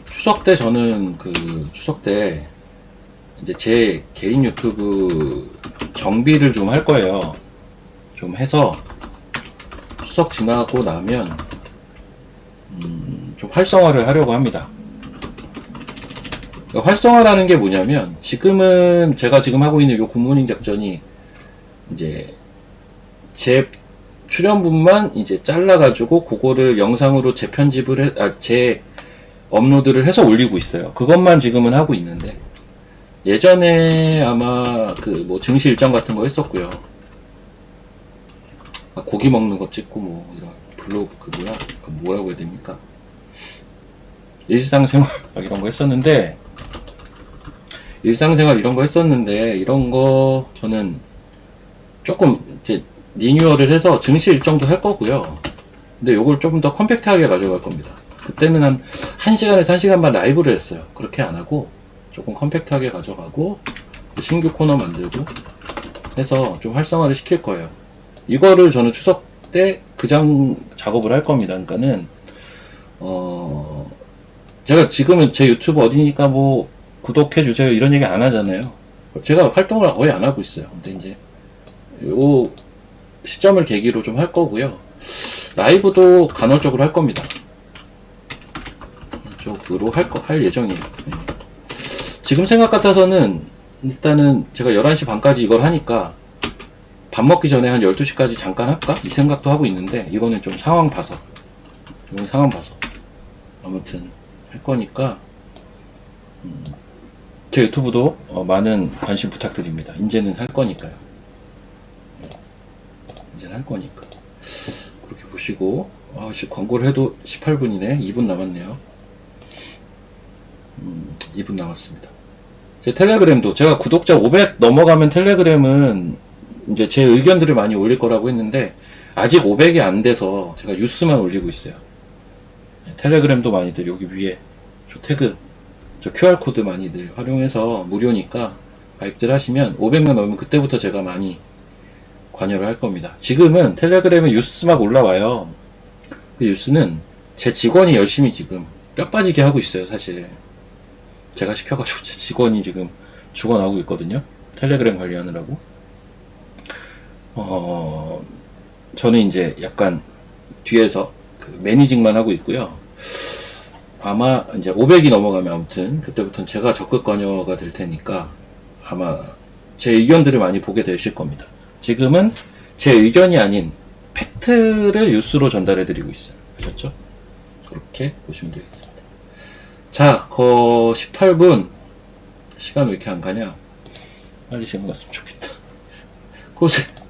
추석 때 저는 추석 때, 이제 제 개인 유튜브 정비를 좀 할 거예요. 좀 해서, 추석 지나고 나면, 좀 활성화를 하려고 합니다. 활성화라는 게 뭐냐면 지금은 제가 지금 하고 있는 요 굿모닝 작전이 이제 제 출연분만 이제 잘라가지고 그거를 영상으로 재편집을 업로드를 해서 올리고 있어요. 그것만 지금은 하고 있는데 예전에 아마 증시 일정 같은 거 했었고요. 고기 먹는 거 찍고 이런 블로그 뭐라고 해야 됩니까? 일상생활 이런 거 했었는데 이런 거 저는 조금 이제 리뉴얼을 해서 증시 일정도 할 거고요. 근데 요걸 조금 더 컴팩트하게 가져갈 겁니다. 그때는 한 1시간에서 1시간 반 라이브를 했어요. 그렇게 안 하고 조금 컴팩트하게 가져가고 신규 코너 만들고 해서 좀 활성화를 시킬 거예요. 이거를 저는 추석 때 장 작업을 할 겁니다. 그러니까는 제가 지금은 제 유튜브 어디니까 구독해주세요 이런 얘기 안 하잖아요. 제가 활동을 거의 안 하고 있어요. 근데 이제 요 시점을 계기로 좀 할 거고요. 라이브도 간헐적으로 할 겁니다. 쪽으로 할 예정이에요. 네. 지금 생각 같아서는 일단은 제가 11시 반까지 이걸 하니까 밥 먹기 전에 한 12시까지 잠깐 할까? 이 생각도 하고 있는데 이거는 좀 상황 봐서 아무튼 할 거니까 제 유튜브도 많은 관심 부탁드립니다. 이제는 할 거니까요. 이제는 할 거니까 그렇게 보시고 광고를 해도 18분이네. 2분 남았네요. 2분 남았습니다. 제 텔레그램도 제가 구독자 500 넘어가면 텔레그램은 이제 제 의견들을 많이 올릴 거라고 했는데 아직 500이 안 돼서 제가 뉴스만 올리고 있어요. 텔레그램도 많이들 여기 위에 저 태그 저 QR코드 많이들 활용해서 무료니까 가입들 하시면 500명 넘으면 그때부터 제가 많이 관여를 할 겁니다. 지금은 텔레그램에 뉴스 막 올라와요. 그 뉴스는 제 직원이 열심히 지금 뼈 빠지게 하고 있어요. 사실 제가 시켜가지고 제 직원이 지금 죽어나오고 있거든요. 텔레그램 관리하느라고. 저는 이제 약간 뒤에서 그 매니징만 하고 있고요. 아마 이제 500이 넘어가면 아무튼 그때부터는 제가 적극 관여가 될 테니까 아마 제 의견들을 많이 보게 되실 겁니다. 지금은 제 의견이 아닌 팩트를 뉴스로 전달해 드리고 있어요. 아셨죠? 그렇게 보시면 되겠습니다. 자, 18분 시간 왜 이렇게 안 가냐? 빨리 시간 갔으면 좋겠다.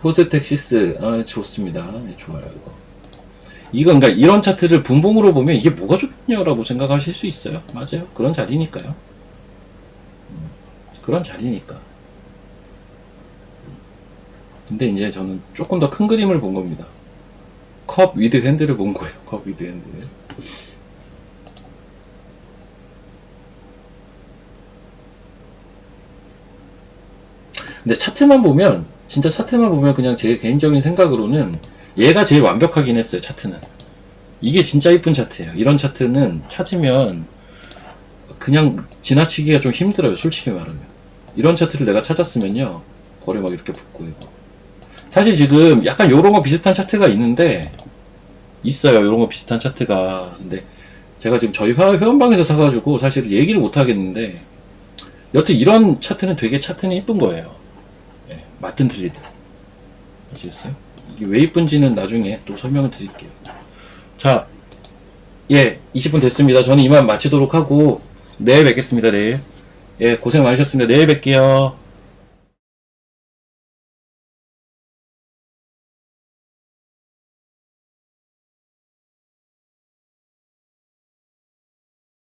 코스텍시스 좋습니다. 네, 좋아요 이거 그러니까 이런 차트를 분봉으로 보면 이게 뭐가 좋냐라고 생각하실 수 있어요. 맞아요. 그런 자리니까요. 그런 자리니까. 근데 이제 저는 조금 더 큰 그림을 본 겁니다. 컵 위드 핸들을 본 거예요. 컵 위드 핸들. 근데 차트만 보면 진짜 차트만 보면 그냥 제 개인적인 생각으로는 얘가 제일 완벽하긴 했어요. 차트는 이게 진짜 이쁜 차트예요. 이런 차트는 찾으면 그냥 지나치기가 좀 힘들어요. 솔직히 말하면 이런 차트를 내가 찾았으면요 거래 막 이렇게 붙고 이거 사실 지금 약간 요런 거 비슷한 차트가 있는데 있어요. 요런 거 비슷한 차트가. 근데 제가 지금 저희 회원방에서 사가지고 사실 얘기를 못 하겠는데 여튼 이런 차트는 되게 차트는 이쁜 거예요. 예, 맞든 틀리든. 아시겠어요? 이게 왜 이쁜지는 나중에 또 설명을 드릴게요. 자, 예, 20분 됐습니다. 저는 이만 마치도록 하고 내일 뵙겠습니다. 내일. 예, 고생 많으셨습니다. 내일 뵐게요.